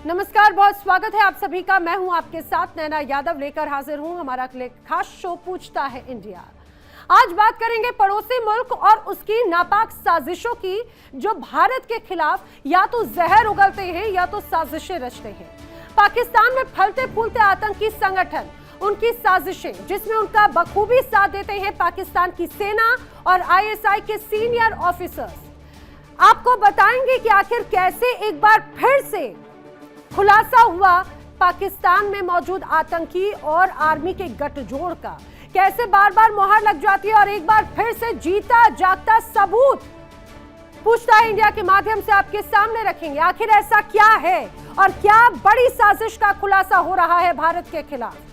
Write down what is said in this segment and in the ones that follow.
नमस्कार, बहुत स्वागत है आप सभी का। मैं हूं आपके साथ नैना यादव, लेकर हाजिर हूं हमारा खास शो पूछता है इंडिया। आज बात करेंगे पड़ोसी मुल्क और उसकी नापाक साजिशों की, जो भारत के खिलाफ या तो जहर उगलते हैं या तो साजिशें रचते हैं। पाकिस्तान में फलते फूलते आतंकी संगठन, उनकी साजिशें, जिसमें उनका बखूबी साथ देते हैं पाकिस्तान की सेना और आईएसआई के सीनियर ऑफिसर्स। आपको बताएंगे कि आखिर कैसे एक बार फिर से खुलासा हुआ पाकिस्तान में मौजूद आतंकी और आर्मी के गठजोड़ का, कैसे बार बार मुहर लग जाती है और एक बार फिर से जीता जागता सबूत पूछता है इंडिया के माध्यम से आपके सामने रखेंगे। आखिर ऐसा क्या है और क्या बड़ी साजिश का खुलासा हो रहा है भारत के खिलाफ।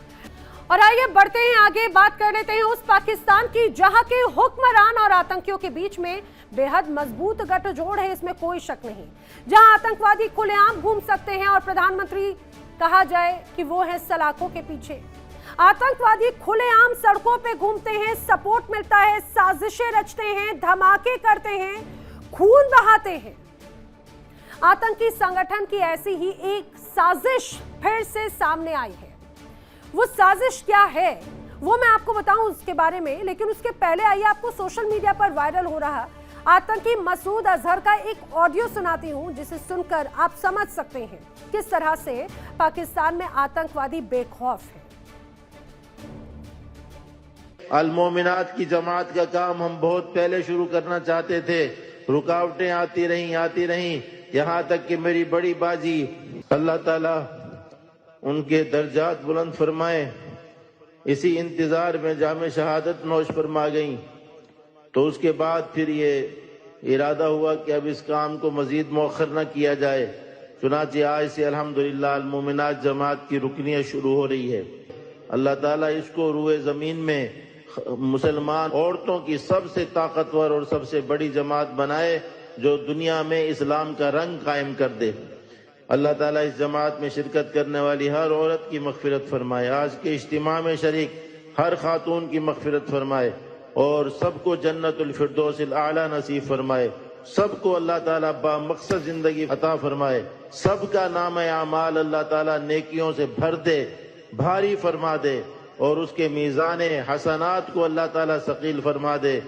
और आइए बढ़ते हैं आगे, बात कर लेते हैं उस पाकिस्तान की जहां के हुक्मरान और आतंकियों के बीच में बेहद मजबूत गठजोड़ है, इसमें कोई शक नहीं। जहां आतंकवादी खुलेआम घूम सकते हैं और प्रधानमंत्री कहा जाए कि वो है सलाखों के पीछे। आतंकवादी खुलेआम सड़कों पे घूमते हैं, सपोर्ट मिलता है, साजिशें रचते हैं, धमाके करते हैं, खून बहाते हैं। आतंकी संगठन की ऐसी ही एक साजिश फिर से सामने आई है। वो साजिश क्या है वो मैं आपको बताऊं उसके बारे में, लेकिन उसके पहले आइए आपको सोशल मीडिया पर वायरल हो रहा आतंकी मसूद अजहर का एक ऑडियो सुनाती हूं, जिसे सुनकर आप समझ सकते हैं किस तरह से पाकिस्तान में आतंकवादी बेखौफ है। अल मोमिनात की जमात का काम हम बहुत पहले शुरू करना चाहते थे, रुकावटें आती रहीं, यहाँ तक कि मेरी बड़ी बाजी अल्लाह ताला उनके दर्जात बुलंद फरमाए, इसी इंतजार में जामे शहादत नौश फरमा गई। तो उसके बाद फिर ये इरादा हुआ कि अब इस काम को मजीद मौखर न किया जाए। चुनांचे आज से अल्हम्दुलिल्लाह अल मोमिनात जमात की रुकनियत शुरू हो रही है। अल्लाह ताला इसको रूए जमीन में मुसलमान औरतों की सबसे ताकतवर और सबसे बड़ी जमात बनाए, जो दुनिया में इस्लाम का रंग कायम कर दे। अल्लाह ताला इस जमात में शिरकत करने वाली हर औरत की मगफिरत फरमाए, आज के इज्तिमा में शरीक हर खातून की मगफिरत फरमाए और सबको जन्नतुल फिरदौसिल आला नसीब फरमाए। सबको अल्लाह ताला बामकसद जिंदगी अता फरमाए। सबका नाम आमाल अल्लाह ताला नेकियों से भर दे, भारी फरमा दे और उसके मीज़ाने हसनात को अल्लाह ताला सकील फरमा दे।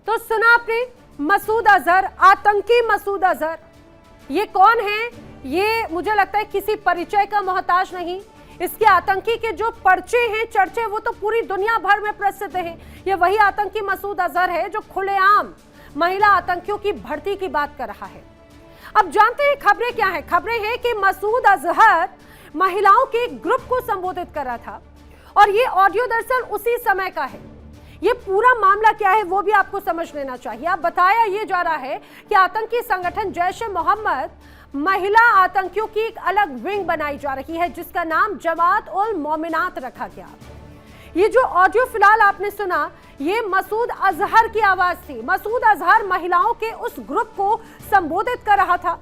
तो सुना आपने, मसूद अजहर, आतंकी मसूद अजहर, ये कौन है? ये मुझे लगता है किसी परिचय का मोहताज नहीं। इसके आतंकी के जो पर्चे हैं, चर्चे, वो तो पूरी दुनिया भर में प्रसिद्ध हैं। ये वही आतंकी मसूद अजहर है जो खुलेआम महिला आतंकियों की भर्ती की बात कर रहा है। अब जानते हैं खबरें क्या है। खबरें हैं कि मसूद अजहर महिलाओं के एक ग्रुप को संबोधित कर रहा था और ये ऑडियो दरअसल उसी समय का है। ये पूरा मामला क्या है वो भी आपको समझ लेना चाहिए। अब बताया ये जा रहा है कि आतंकी संगठन जैश ए मोहम्मद महिला आतंकियों की एक अलग विंग बनाई जा रही है, जिसका नाम जमात उल मोमिनात रखा गया। ये जो ऑडियो फिलहाल आपने सुना, ये मसूद अजहर की आवाज थी। मसूद अजहर महिलाओं के उस ग्रुप को संबोधित कर रहा था।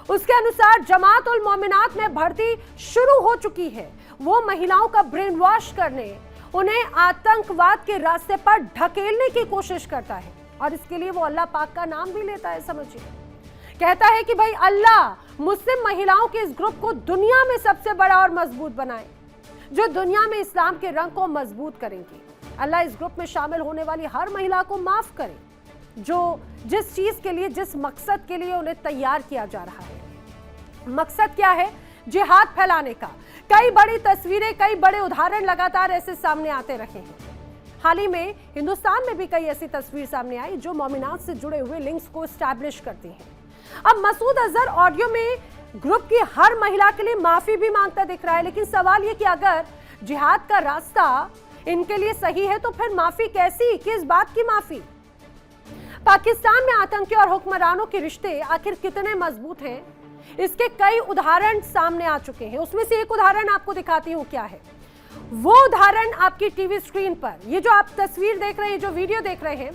उसके अनुसार जमात उल मोमिनात में भर्ती शुरू हो चुकी है। वो महिलाओं का ब्रेन वॉश करने, उन्हें आतंकवाद के रास्ते पर ढकेलने की कोशिश करता है और इसके लिए वो अल्लाह पाक का नाम भी लेता है। समझिए, कहता है कि भाई अल्लाह मुस्लिम महिलाओं के इस ग्रुप को दुनिया में सबसे बड़ा और मजबूत बनाए, जो दुनिया में इस्लाम के रंग को मजबूत करेंगी। अल्लाह इस ग्रुप में शामिल होने वाली हर महिला को माफ करे, जो जिस चीज के लिए, जिस मकसद के लिए उन्हें तैयार किया जा रहा है। मकसद क्या है? जिहाद फैलाने का। कई बड़ी तस्वीरें, कई बड़े उदाहरण लगातार ऐसे सामने आते रहे हैं। हाल ही में हिंदुस्तान में भी कई ऐसी तस्वीर सामने आई जो मोमिनात से जुड़े हुए लिंक्स को एस्टैब्लिश करती हैं। अब मसूद अजहर ऑडियो में ग्रुप की हर महिला के लिए माफी भी मांगता दिख रहा है, लेकिन सवाल ये कि अगर जिहाद का रास्ता इनके लिए सही है तो फिर माफी कैसी, किस बात की माफी? पाकिस्तान में आतंकी और हुक्मरानों के रिश्ते आखिर कितने मजबूत हैं, इसके कई उदाहरण सामने आ चुके हैं। उसमें से एक उदाहरण आपको दिखाती हूं क्या है। वो उदाहरण आपकी टीवी स्क्रीन पर, ये जो आप तस्वीर देख रहे हैं, जो वीडियो देख रहे हैं,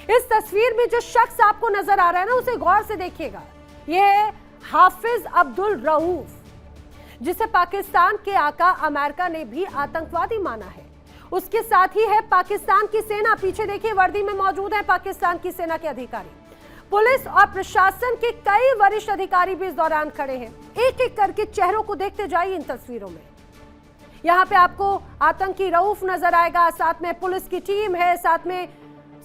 इस तस्वीर में जो शख्स आपको नजर आ रहा है ना, उसे गौर से देखिएगा। ये है हाफिज अब्दुल रऊफ, जिसे पाकिस्तान के आका अमेरिका ने भी आतंकवादी माना है। उसके साथ ही है पाकिस्तान की सेना। पीछे देखिए, वर्दी में मौजूद है पाकिस्तान की सेना के अधिकारी। पुलिस और प्रशासन के कई वरिष्ठ अधिकारी भी इस दौरान खड़े हैं। एक एक करके चेहरों को देखते जाइए इन तस्वीरों में। यहाँ पे आपको आतंकी रऊफ नजर आएगा, साथ में पुलिस की टीम है, साथ में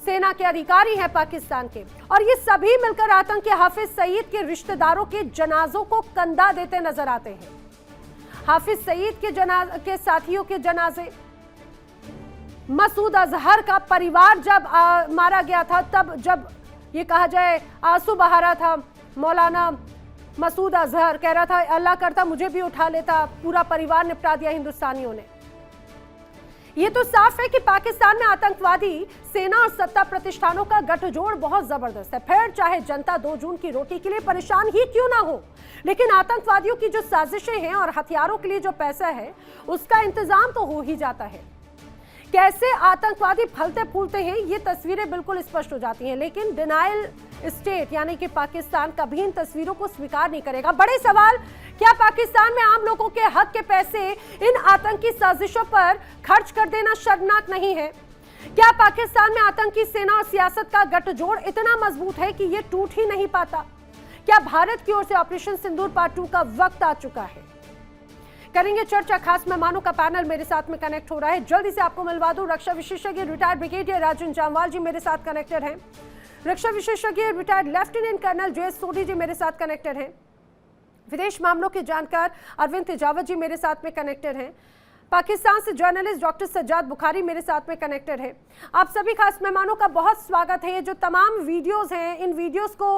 सेना के अधिकारी हैं पाकिस्तान के, और ये सभी मिलकर आतंकी हाफिज सईद के रिश्तेदारों के जनाजों को कंधा देते नजर आते हैं। हाफिज सईद के साथियों के जनाजे, मसूद अजहर का परिवार जब मारा गया था, तब जब ये कहा जाए आंसू बहा रहा था मौलाना मसूद अजहर, कह रहा था अल्लाह करता मुझे भी उठा लेता, पूरा परिवार निपटा दिया हिंदुस्तानियों ने। ये तो साफ है कि पाकिस्तान में आतंकवादी सेना और सत्ता प्रतिष्ठानों का गठजोड़ बहुत जबरदस्त है। फिर चाहे जनता 2 जून की रोटी के लिए परेशान ही क्यों ना हो, लेकिन आतंकवादियों की जो साजिशें हैं और हथियारों के लिए जो पैसा है उसका इंतजाम तो हो ही जाता है। कैसे आतंकवादी फलते फूलते हैं ये तस्वीरें बिल्कुल स्पष्ट हो जाती हैं, लेकिन डिनायल स्टेट यानी कि पाकिस्तान कभी इन तस्वीरों को स्वीकार नहीं करेगा। बड़े सवाल, क्या पाकिस्तान में आम लोगों के हक के पैसे इन आतंकी साजिशों पर खर्च कर देना शर्मनाक नहीं है? क्या पाकिस्तान में आतंकी सेना और सियासत का गठजोड़ इतना मजबूत है कि ये टूट ही नहीं पाता? क्या भारत की ओर से ऑपरेशन सिंदूर पार्ट 2 का वक्त आ चुका है? करेंगे चर्चा। खास मेहमानों का पैनल मेरे साथ में कनेक्ट हो रहा है, जल्दी से आपको मिलवा दूं। रक्षा विशेषज्ञ रिटायर्ड ब्रिगेडियर राजन जामवाल जी मेरे साथ कनेक्टेड हैं। रक्षा विशेषज्ञ retired lieutenant colonel J S. Sodhi ji मेरे साथ कनेक्टेड हैं। विदेश मामलों के जानकार अरविंद तेजावत जी मेरे साथ में कनेक्टेड हैं। पाकिस्तान से जर्नलिस्ट डॉक्टर सज्जाद बुखारी मेरे साथ में कनेक्टेड है। आप सभी खास मेहमानों का बहुत स्वागत है। ये जो तमाम वीडियोस हैं, इन वीडियोस को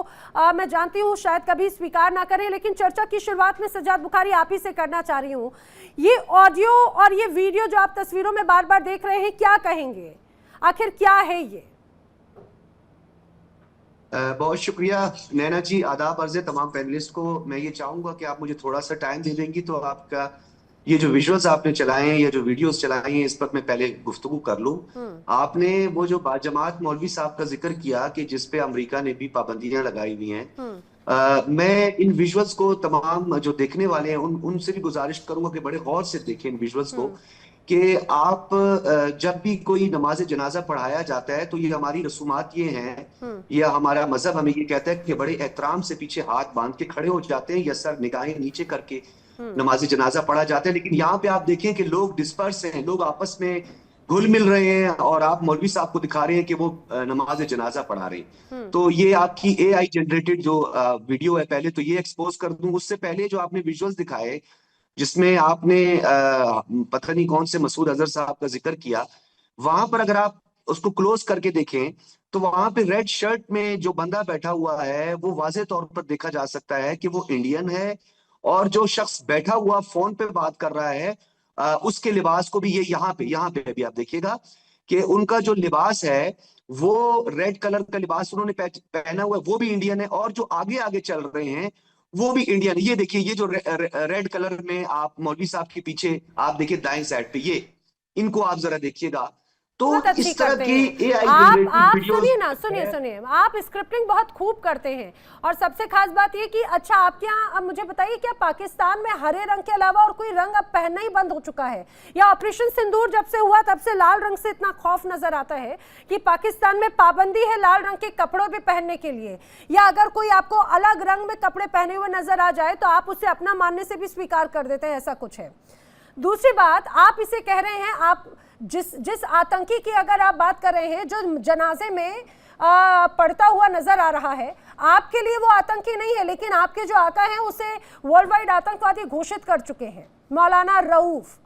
मैं जानती हूँ शायद कभी स्वीकार ना करें, लेकिन चर्चा की शुरुआत में सज्जाद बुखारी आप ही से करना चाह रही हूँ। ये ऑडियो और ये वीडियो जो आप तस्वीरों में बार बार देख रहे हैं, क्या कहेंगे? आखिर क्या है ये? बहुत शुक्रिया नैना जी, आदाब अर्ज़ तमाम पैनलिस्ट को। मैं ये चाहूंगा कि आप मुझे थोड़ा सा टाइम दे देंगी तो आपका ये जो विजुअल्स आपने चलाए हैं या जो वीडियोस चलाई हैं इस पर मैं पहले गुफ्तगू कर लूं। आपने वो जो बाजमात मौलवी साहब का जिक्र किया कि जिसपे अमेरिका ने भी पाबंदियां लगाई हुई हैं, मैं इन विजुअल्स को तमाम जो देखने वाले हैं उनसे भी गुजारिश करूंगा कि बड़े गौर से देखें इन विजुअल्स को, कि आप जब भी कोई नमाज जनाजा पढ़ाया जाता है तो ये हमारी रसूमात ये हैं, या हमारा मजहब हमें ये कहता है कि बड़े एहतराम से पीछे हाथ बांध के खड़े हो जाते हैं या सर निगाहें नीचे करके नमाज जनाजा पढ़ा जाता है। लेकिन यहाँ पे आप देखें कि लोग डिस्पर्स हैं, लोग आपस में घुल मिल रहे हैं और आप मौलवी साहब को दिखा रहे हैं कि वो नमाज जनाजा पढ़ा रहे हैं। तो ये आपकी AI जनरेटेड जो वीडियो है, पहले तो ये एक्सपोज कर दूं। उससे पहले जो आपने विजुअल्स दिखाए जिसमें आपने पता नहीं कौन से मसूद अजहर साहब का जिक्र किया, वहां पर अगर आप उसको क्लोज करके देखें तो वहां पे रेड शर्ट में जो बंदा बैठा हुआ है वो वाज़ेह तौर पर देखा जा सकता है कि वो इंडियन है, और जो शख्स बैठा हुआ फोन पे बात कर रहा है उसके लिबास को भी ये यहाँ पे अभी आप देखिएगा कि उनका जो लिबास है वो रेड कलर का लिबास उन्होंने पहना हुआ है, वो भी इंडियन है, और जो आगे आगे चल रहे हैं वो भी इंडियन। ये देखिए, ये जो रेड कलर में आप मौलवी साहब के पीछे आप देखिए दाएं साइड पे, ये इनको आप जरा देखिएगा। तो इस तरह की आप सुनिए, आप स्क्रिप्टिंग बहुत खूब करते हैं। और सबसे खास बात ये कि अच्छा आपके यहाँ, अब मुझे बताइए क्या पाकिस्तान में हरे रंग के अलावा और कोई रंग अब पहनना ही बंद हो चुका है, या ऑपरेशन सिंदूर जब से हुआ तब से लाल रंग से इतना खौफ नजर आता है कि पाकिस्तान में पाबंदी है लाल रंग के कपड़ों पे पहनने के लिए, या अगर कोई आपको अलग रंग में कपड़े पहने हुए नजर आ जाए तो आप उसे अपना मानने से भी स्वीकार कर देते हैं, ऐसा कुछ है? दूसरी बात, आप इसे कह रहे हैं, आप जिस आतंकी की अगर आप बात कर रहे हैं जो जनाजे में पड़ता हुआ नजर आ रहा है, आपके लिए वो आतंकी नहीं है, लेकिन आपके जो आका हैं उसे वर्ल्ड वाइड आतंकवादी घोषित कर चुके हैं, मौलाना रऊफ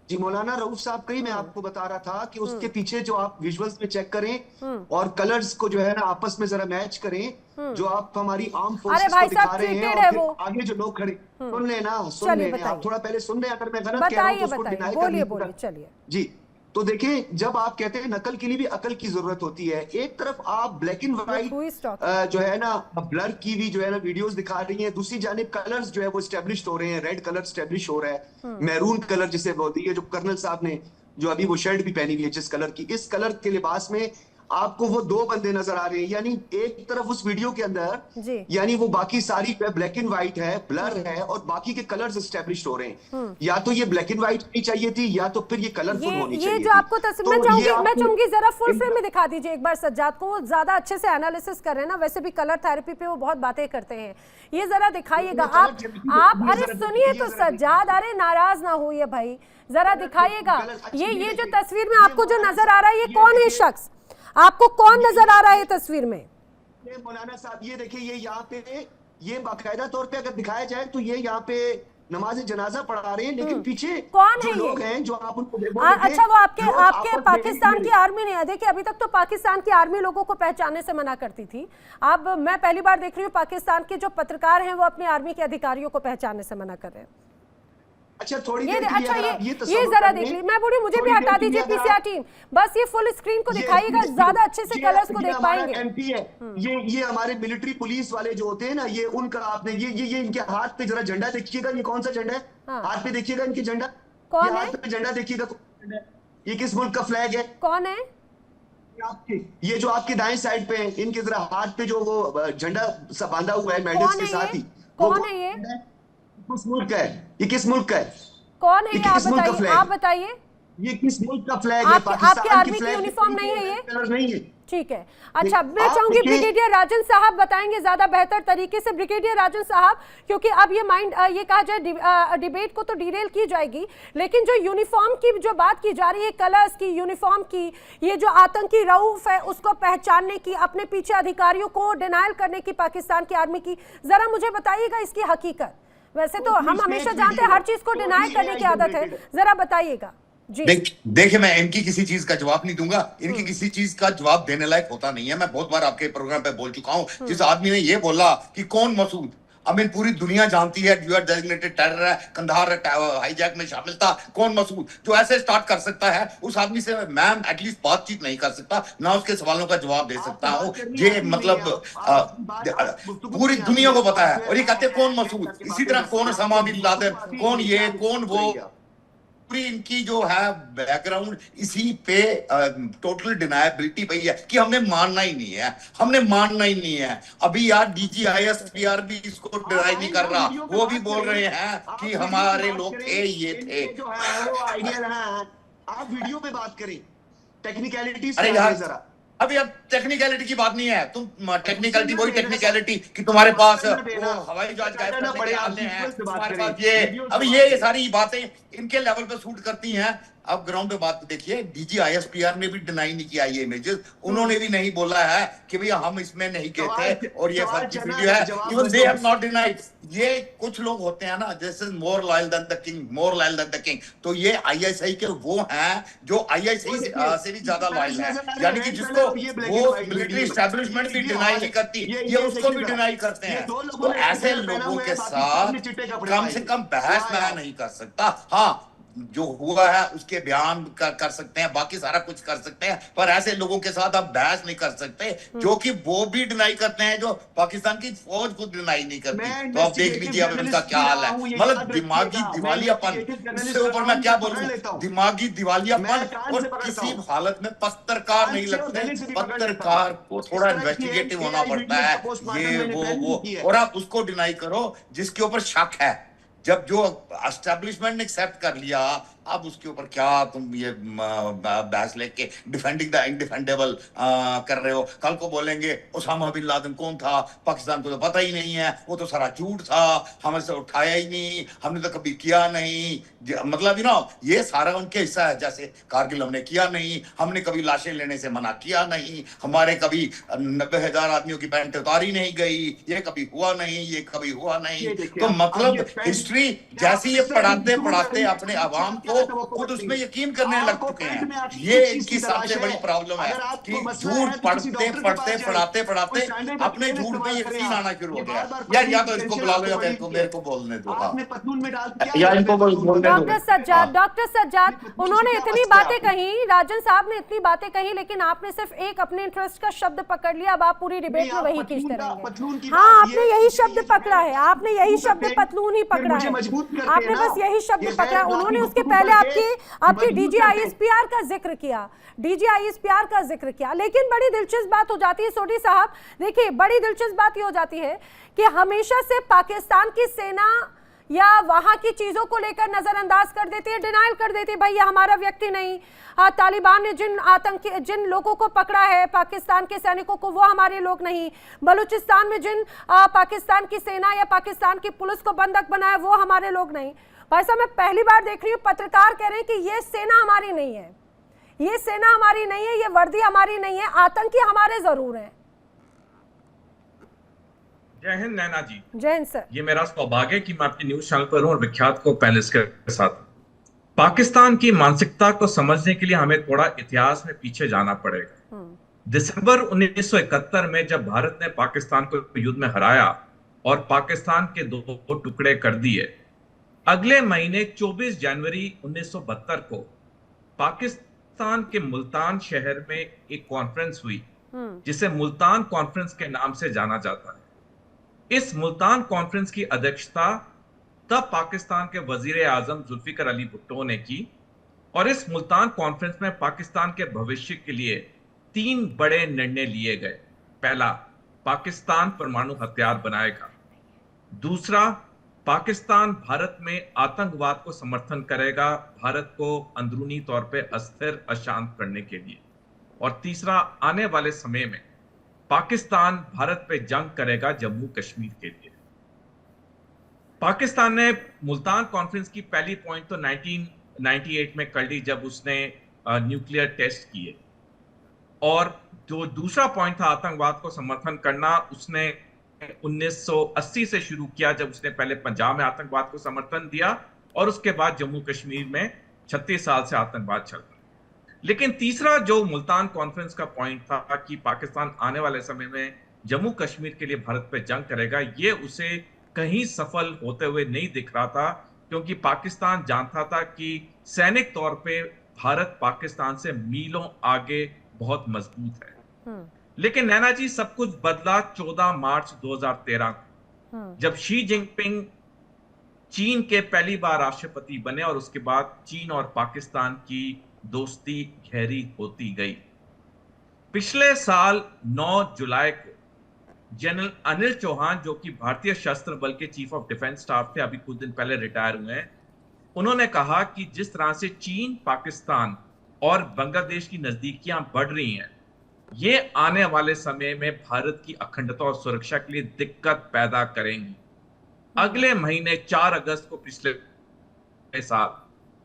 जी। मौलाना रऊफ साहब का ही मैं आपको बता रहा था कि उसके पीछे जो आप विजुअल्स में चेक करें और कलर्स को जो है ना आपस में जरा मैच करें, जो आप हमारी आर्म फोर्सेस को दिखा रहे हैं और आगे जो लोग खड़े सुन लेना आप थोड़ा पहले सुन रहे हैं, अगर मैं गलत कह रहा हूं तो उसको डिनाई करना। चलिए जी, तो देखिए, जब आप कहते हैं नकल के लिए भी अकल की जरूरत होती है, एक तरफ आप ब्लैक एंड व्हाइट जो है ना ब्लर की भी जो है ना वीडियोस दिखा रही हैं, दूसरी जानिब कलर्स जो है वो स्टैब्लिश हो रहे हैं, रेड कलर स्टैब्लिश हो रहा है, मैरून कलर जिसे बोलती है, जो कर्नल साहब ने जो अभी वो शर्ट भी पहनी हुई है जिस कलर की, इस कलर के लिबास में आपको वो दो बंदे नजर आ रहे हैं, यानी एक तरफ उस वीडियो के अंदर जी। यानी वो बाकी सारी ब्लैक एंड व्हाइट है, ब्लर है और बाकी के कलर्स एस्टेब्लिश हो रहे हैं। या तो ये ब्लैक एंड व्हाइट होनी चाहिए थी या तो फिर ये कलरफुल होनी चाहिए ये जो थी। आपको तस्वीर तो मैं चाहूंगी जरा फुल फ्रेम में दिखा दीजिए एक बार सज्जाद को, वो ज्यादा अच्छे से एनालिसिस कर रहे हैं ना, वैसे भी कलर थेरेपी पे वो बहुत बातें करते हैं। ये जरा दिखाइएगा आप अरे सुनिए तो सज्जाद, अरे नाराज ना होइए भाई, जरा दिखाइएगा। ये जो तस्वीर में आपको जो नजर आ रहा है ये कौन है शख्स, आपको कौन नजर आ रहा है तस्वीर में? मौलाना साहब ये देखिए, ये यहाँ पे ये बाकायदा तौर पे अगर दिखाया जाए तो ये यहाँ पे नमाज जनाजा पढ़ा रहे हैं, लेकिन पीछे कौन जो है लोग ये? हैं जो आप उनको अच्छा वो आपके पाकिस्तान की आर्मी ने, देखिए अभी तक तो पाकिस्तान की आर्मी लोगों को पहचानने से मना करती थी, अब मैं पहली बार देख रही हूँ पाकिस्तान के जो पत्रकार हैं वो अपनी आर्मी के अधिकारियों को पहचानने से मना कर रहे हैं। अच्छा थोड़ी ये देर अच्छा ये तस्वीर जरा देख ली, मैं बोली मुझे भी हटा दीजिए पीसीआर टीम, बस ये फुल स्क्रीन को दिखाइएगा, ज्यादा अच्छे से कलर्स को देख पाएंगे। एमपी है ये हमारे मिलिट्री पुलिस वाले जो होते हैं ना, ये उनका आपने ये इनके हाथ पे जरा झंडा देखिएगा, ये कौन सा झंडा है? हाथ पे देखिएगा इनके झंडा, कौन है? हाथ पे झंडा देखिएगा, ये किस मुल्क का फ्लैग है? कौन है आपके ये जो आपके दाएं साइड पे है, इनके जरा हाथ पे जो वो झंडा बांधा हुआ है मेडल्स के साथ ही, कौन है ये? किस मुल्क का है ये? किस मुल्क का है? कौन है ये? आप बताइए ये किस मुल्क का फ्लैग है? आपकी आर्मी की यूनिफॉर्म नहीं है ये? कलर नहीं है। ठीक है, अच्छा मैं चाहूंगी ब्रिगेडियर राजन साहब बताएंगे ज्यादा बेहतर तरीके से। ब्रिगेडियर राजन साहब, क्योंकि अब ये कहा जाए डिबेट को तो डिरेल की जाएगी, लेकिन जो यूनिफॉर्म की जो बात की जा रही है, कलर्स की, यूनिफॉर्म की, ये जो आतंकी रऊफ है उसको पहचानने की, अपने पीछे अधिकारियों को डिनायल करने की पाकिस्तान की आर्मी की, जरा मुझे बताइएगा इसकी हकीकत। वैसे तो हम हमेशा जानते हैं हर चीज को डिनाई करने की आदत है, जरा बताइएगा जी। देखिए मैं इनकी किसी चीज का जवाब नहीं दूंगा, इनकी किसी चीज का जवाब देने लायक होता नहीं है। मैं बहुत बार आपके प्रोग्राम पे बोल चुका हूं, जिस आदमी ने ये बोला कि कौन मसूद, अब इन पूरी दुनिया जानती है यूआर डेजिग्नेटेड टेरर है, कंधार हाईजैक में शामिल था, कौन मसूद जो ऐसे स्टार्ट कर सकता है, उस आदमी से मैं एटलीस्ट बातचीत नहीं कर सकता, ना उसके सवालों का जवाब दे सकता हूं। ये मतलब पूरी दुनिया को पता है। और ये कहते हैं कौन मसूद, इसी तरह कौन ओसामा बिन लादेन, कौन ये कौन वो, पूरी इनकी जो है बैकग्राउंड इसी पे टोटल डिनायबिलिटी पे है कि हमने मानना ही नहीं है, हमने मानना ही नहीं है। अभी यार DGISPR भी इसको डिनाई नहीं कर रहा, वो भी बोल रहे हैं कि हमारे लोग थे, ये थे। आप वीडियो पे बात करें, टेक्निकलिटीज अरे यार जरा, अभी अब टेक्निकलिटी की बात नहीं है, तुम टेक्निकलिटी वही टेक्निकलिटी कि तुम्हारे पास वो हवाई जहाज गायब करने के आते हैं, तुम्हारे पास ये, अब ये सारी बातें इनके लेवल पे सूट करती हैं। अब ग्राउंड पे बात देखिए, DGISPR ने भी डिनाई नहीं किया ये इमेजेस, उन्होंने भी नहीं बोला है कि भैया हम इसमें नहीं गए थे और ये फर्जी वीडियो है, even they have not denied. ये कुछ लोग होते हैं ना, this is more loyal than the king, more loyal than the king. तो ये ISI के वो हैं जो ISI से भी ज्यादा लॉयल है, यानी कि जिसको वो मिलिट्री एस्टैब्लिशमेंट भी डिनाई नहीं करती, ये उसको भी डिनाई करते हैं। तो ऐसे लोगों के साथ कम से कम बहस मैं नहीं कर सकता। हाँ, जो हुआ है उसके बयान कर सकते हैं, बाकी सारा कुछ कर सकते हैं, पर ऐसे लोगों के साथ आप बहस नहीं कर सकते जो कि वो भी डिनाई करते हैं, जो पाकिस्तान की फौज को डिनाई नहीं करती। तो आप देख लीजिए अब इनका क्या हाल है, मतलब दिमागी दिवालियापन, इससे ऊपर मैं क्या बोलूं, दिमागी दिवालियापन। और किसी हालत में पत्रकार नहीं लगते, पत्रकार को थोड़ा इन्वेस्टिगेटिव होना पड़ता है, ये वो और आप उसको डिनाई करो जिसके ऊपर शक है। जब जो एस्टैब्लिशमेंट ने एक्सेप्ट कर लिया, अब उसके ऊपर क्या तुम ये बहस लेके डिफेंडिंग द इनडिफेंडेबल कर रहे हो। कल को बोलेंगे ओसामा बिन लादेन कौन था, पाकिस्तान को तो पता ही नहीं है, वो तो सारा झूठ था, हमें से उठाया ही नहीं, हमने तो कभी किया नहीं। मतलब ये सारा उनके हिस्सा है, जैसे कारगिल हमने किया नहीं, हमने कभी लाशें लेने से मना किया नहीं, हमारे कभी 90,000 आदमियों की पैंट उतारी नहीं गई, ये कभी हुआ नहीं, ये कभी हुआ नहीं। तो मतलब हिस्ट्री जैसी ये पढ़ाते पढ़ाते अपने आवाम को खुद उसमें यकीन करने लग चुके हैं। ये इनकी सबसे बड़ी प्रॉब्लम है कि झूठ पढ़ते पढ़ते पढ़ाते पढ़ाते अपने झूठ में यकीन आना शुरू हो गया। यार या तो इसको बुला लो या मेरे को बोलने दो, या इनको बोलने दो। डॉक्टर सज्जाद उन्होंने इतनी बातें कही, राजन साहब ने इतनी बातें कही, लेकिन आपने सिर्फ एक अपने इंटरेस्ट का शब्द पकड़ लिया। अब आप पूरी डिबेट में वही खींचते रहेंगे। हाँ, आपने यही शब्द पकड़ा है, आपने यही शब्द पतलून ही पकड़ा है, आपने बस यही शब्द पकड़ा। उन्होंने उसके पहले पहले आपकी DGISPR का जिक्र किया, DGISPR का जिक्र किया, लेकिन बड़ी दिलचस्प बात हो जाती है सोढी साहब, देखिए बड़ी दिलचस्प बात ये हो जाती है कि हमेशा से पाकिस्तान की सेना या वहां की चीजों को लेकर नजरअंदाज कर देती है, डिनाइल कर देती है, भाई ये हमारा व्यक्ति नहीं, तालिबान ने जिन लोगों को पकड़ा है पाकिस्तान के सैनिकों को, वो हमारे लोग नहीं, बलूचिस्तान में जिन पाकिस्तान की सेना या पाकिस्तान की पुलिस को बंधक बनाया वो हमारे लोग नहीं। भाई साहब, मैं पहली बार देख रही हूँ पत्रकार कह रहे हैं कि ये सेना हमारी नहीं है, ये सेना हमारी नहीं है, ये वर्दी हमारी नहीं है, आतंकी हमारे जरूर हैं। जय हिंद नैना जी। जय हिंद सर। ये मेरा सौभाग्य है कि मैं आपके न्यूज चैनल पर हूं और विख्यात को पैनलिस्ट के साथ। पाकिस्तान की मानसिकता को समझने के लिए हमें थोड़ा इतिहास में पीछे जाना पड़ेगा। दिसंबर 1971 में जब भारत ने पाकिस्तान को युद्ध में हराया और पाकिस्तान के दो टुकड़े कर दिए, अगले महीने 24 जनवरी 1972 को पाकिस्तान के मुल्तान शहर में एक कॉन्फ्रेंस हुई जिसे मुल्तान कॉन्फ्रेंस के नाम से जाना जाता है। इस मुल्तान कॉन्फ्रेंस की अध्यक्षता तब पाकिस्तान के वजीर आजम जुल्फिकर अली भुट्टो ने की और इस मुल्तान कॉन्फ्रेंस में पाकिस्तान के भविष्य के लिए 3 बड़े निर्णय लिए गए। पहला, पाकिस्तान परमाणु हथियार बनाएगा। दूसरा, पाकिस्तान भारत में आतंकवाद को समर्थन करेगा, भारत को अंदरूनी तौर पे अस्थिर अशांत करने के लिए। और तीसरा, आने वाले समय में पाकिस्तान भारत पे जंग करेगा जम्मू कश्मीर के लिए। पाकिस्तान ने मुल्तान कॉन्फ्रेंस की पहली पॉइंट तो 1998 में कर ली जब उसने न्यूक्लियर टेस्ट किए, और जो दूसरा पॉइंट था आतंकवाद को समर्थन करना, उसने 1980 से शुरू किया जब उसने पहले पंजाब में आतंकवाद को समर्थन दिया और उसके बाद जम्मू कश्मीर में 36 साल से आतंकवाद चल रहा। लेकिन तीसरा जो मुल्तान कॉन्फ्रेंस का पॉइंट था कि पाकिस्तान आने वाले समय में जम्मू कश्मीर के लिए भारत पे जंग करेगा, ये उसे कहीं सफल होते हुए नहीं दिख रहा था, क्योंकि पाकिस्तान जानता था कि सैनिक तौर पे भारत पाकिस्तान से मीलों आगे बहुत मजबूत है। लेकिन नैना जी, सब कुछ बदला 14 मार्च 2013 जब शी जिनपिंग चीन के पहली बार राष्ट्रपति बने और उसके बाद चीन और पाकिस्तान की दोस्ती गहरी होती गई। पिछले साल 9 जुलाई को जनरल अनिल चौहान, जो कि भारतीय सशस्त्र बल के चीफ ऑफ डिफेंस स्टाफ थे, अभी कुछ दिन पहले रिटायर हुए हैं, उन्होंने कहा कि जिस तरह से चीन, पाकिस्तान और बांग्लादेश की नजदीकियां बढ़ रही हैं, ये आने वाले समय में भारत की अखंडता और सुरक्षा के लिए दिक्कत पैदा करेंगी। अगले महीने 4 अगस्त को पिछले साल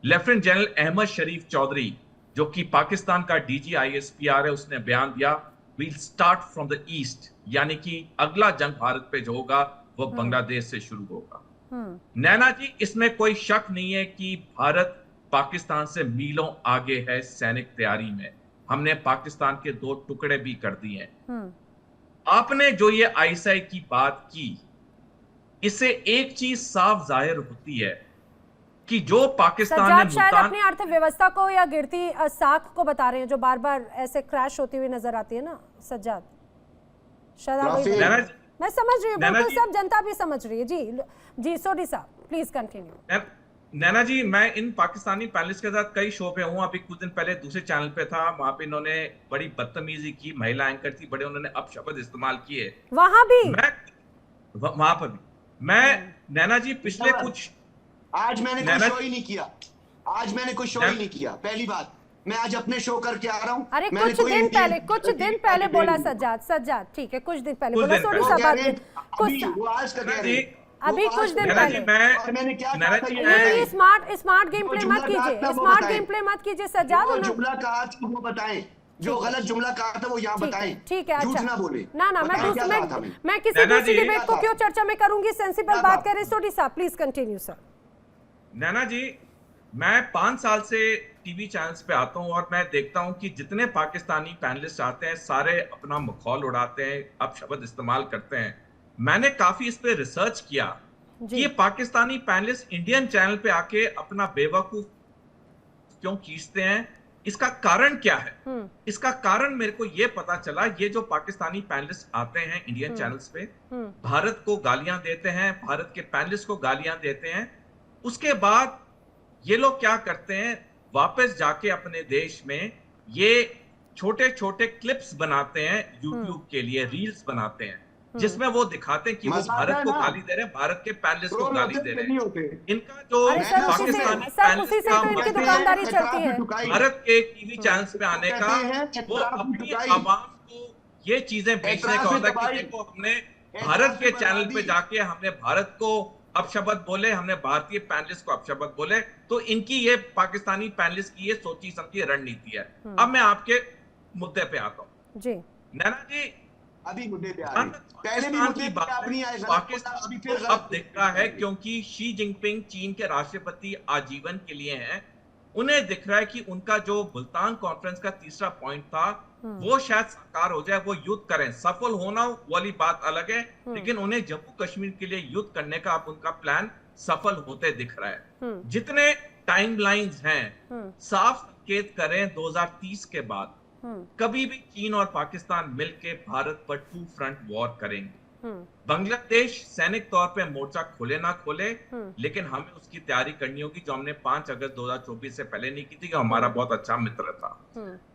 लेफ्टिनेंट जनरल अहमद शरीफ चौधरी, जो कि पाकिस्तान का DGISPR है, उसने बयान दिया, we'll start from the east, यानी कि अगला जंग भारत पे जो होगा वो बांग्लादेश से शुरू होगा। नैना जी, इसमें कोई शक नहीं है कि भारत पाकिस्तान से मीलों आगे है सैनिक तैयारी में। हमने पाकिस्तान के 2 टुकड़े भी कर दिए हैं। आपने जो ये ISI की बात की, इससे एक चीज साफ जाहिर होती है कि जो पाकिस्तान ने शायद अपनी अर्थव्यवस्था को या गिरती साख को बता रहे हैं, जो बार बार ऐसे क्रैश होती हुई नजर आती है ना सज्जाद, शायद मैं समझ रही हूँ, बिल्कुल सब जनता भी समझ रही है। जी सोढी साहब, प्लीज कंटिन्यू। नैना जी, मैं इन पाकिस्तानी पैनलिस्ट के साथ कई शो पे हूँ। अभी कुछ दिन पहले दूसरे चैनल पे था, वहां पे इन्होंने बड़ी बदतमीजी की, महिला एंकर थी, बड़े उन्होंने अपशब्द इस्तेमाल किए। वहां भी वहां पर भी मैं नैना जी पिछले कुछ आज मैंने कोई शो ही नहीं किया, आज मैंने कोई शो ही नहीं किया। पहली बात, मैं आज अपने शो करके आ रहा हूँ। अरे कुछ दिन पहले बोला सज्जाद, ठीक है, कुछ दिन पहले बोला सोढी साहब, वो आज का कह रहे हैं, अभी कुछ दिन पहले। और मैंने क्या कहा था, ये स्मार्ट गेम प्ले मत कीजिए, स्मार्ट गेम प्ले मत कीजिए सज्जाद। जो जुमला कहा था वो बताएं, जो गलत जुमला कहा था वो यहाँ बताएं, ठीक है, झूठ अच्छा ना बोले। ना मैं किसी दूसरी डिबेट को क्यों चर्चा में करूंगी, सेंसिबल बात कर रहे सोढी साहब, प्लीज कंटिन्यू सर। नैना जी, मैं 5 साल से टीवी चैनल्स पे आता हूं और मैं देखता हूं कि जितने पाकिस्तानी पैनलिस्ट आते हैं सारे अपना मखौल उड़ाते हैं, अपशब्द इस्तेमाल करते हैं। मैंने काफी इस पे रिसर्च किया कि ये पाकिस्तानी पैनलिस्ट इंडियन चैनल पे आके अपना बेवकूफ क्यों खींचते हैं, इसका कारण क्या है। इसका कारण मेरे को ये पता चला, ये जो पाकिस्तानी पैनलिस्ट आते हैं इंडियन चैनल्स पे, भारत को गालियां देते हैं, भारत के पैनलिस्ट को गालियां देते हैं, उसके बाद ये लोग क्या करते हैं, वापस जाके अपने देश में ये छोटे छोटे क्लिप्स बनाते हैं यूट्यूब के लिए, रील्स बनाते हैं जिसमें वो दिखाते हैं कि वो भारत को गाली दे रहे हैं, भारत के पैलेस को गाली दे रहे हैं। इनका जो पाकिस्तानी पैलेस का भारत के टीवी चैनल्स पे आने का, वो अपनी आवाम को ये चीजें बेचने का होता है कि देखो हमने भारत के चैनल पे जाके हमने भारत को अपशब्द बोले, हमने भारतीय पैनलिस्ट को अपशब्द बोले। तो इनकी ये पाकिस्तानी पैनलिस्ट की ये सोची समझी ररणनीति है। अब मैं आपके मुद्दे पे आता हूँ जी। नैना जी, अभी मुद्दे पे आ रहे हैं, पहले भी मुद्दे पे आप नहीं आए। पाकिस्तान को अब दिख रहा है, क्योंकि शी जिनपिंग चीन के राष्ट्रपति आजीवन के लिए हैं, उन्हें दिख रहा है कि उनका जो मुल्तान कॉन्फ्रेंस का तीसरा पॉइंट था वो शायद साकार हो जाए, वो युद्ध करें। सफल होना वाली बात अलग है, लेकिन उन्हें जम्मू कश्मीर के लिए युद्ध करने का अब उनका प्लान सफल होते दिख रहा है। जितने टाइमलाइंस हैं साफ संकेत करें 2030 के बाद कभी भी चीन और पाकिस्तान मिलकर भारत पर 2 फ्रंट वॉर करेंगे। बांग्लादेश सैनिक तौर पे मोर्चा खोले ना खोले, लेकिन हमें उसकी तैयारी करनी होगी, जो हमने 5 अगस्त 2024 से पहले नहीं की थी, जो हमारा बहुत अच्छा मित्र था।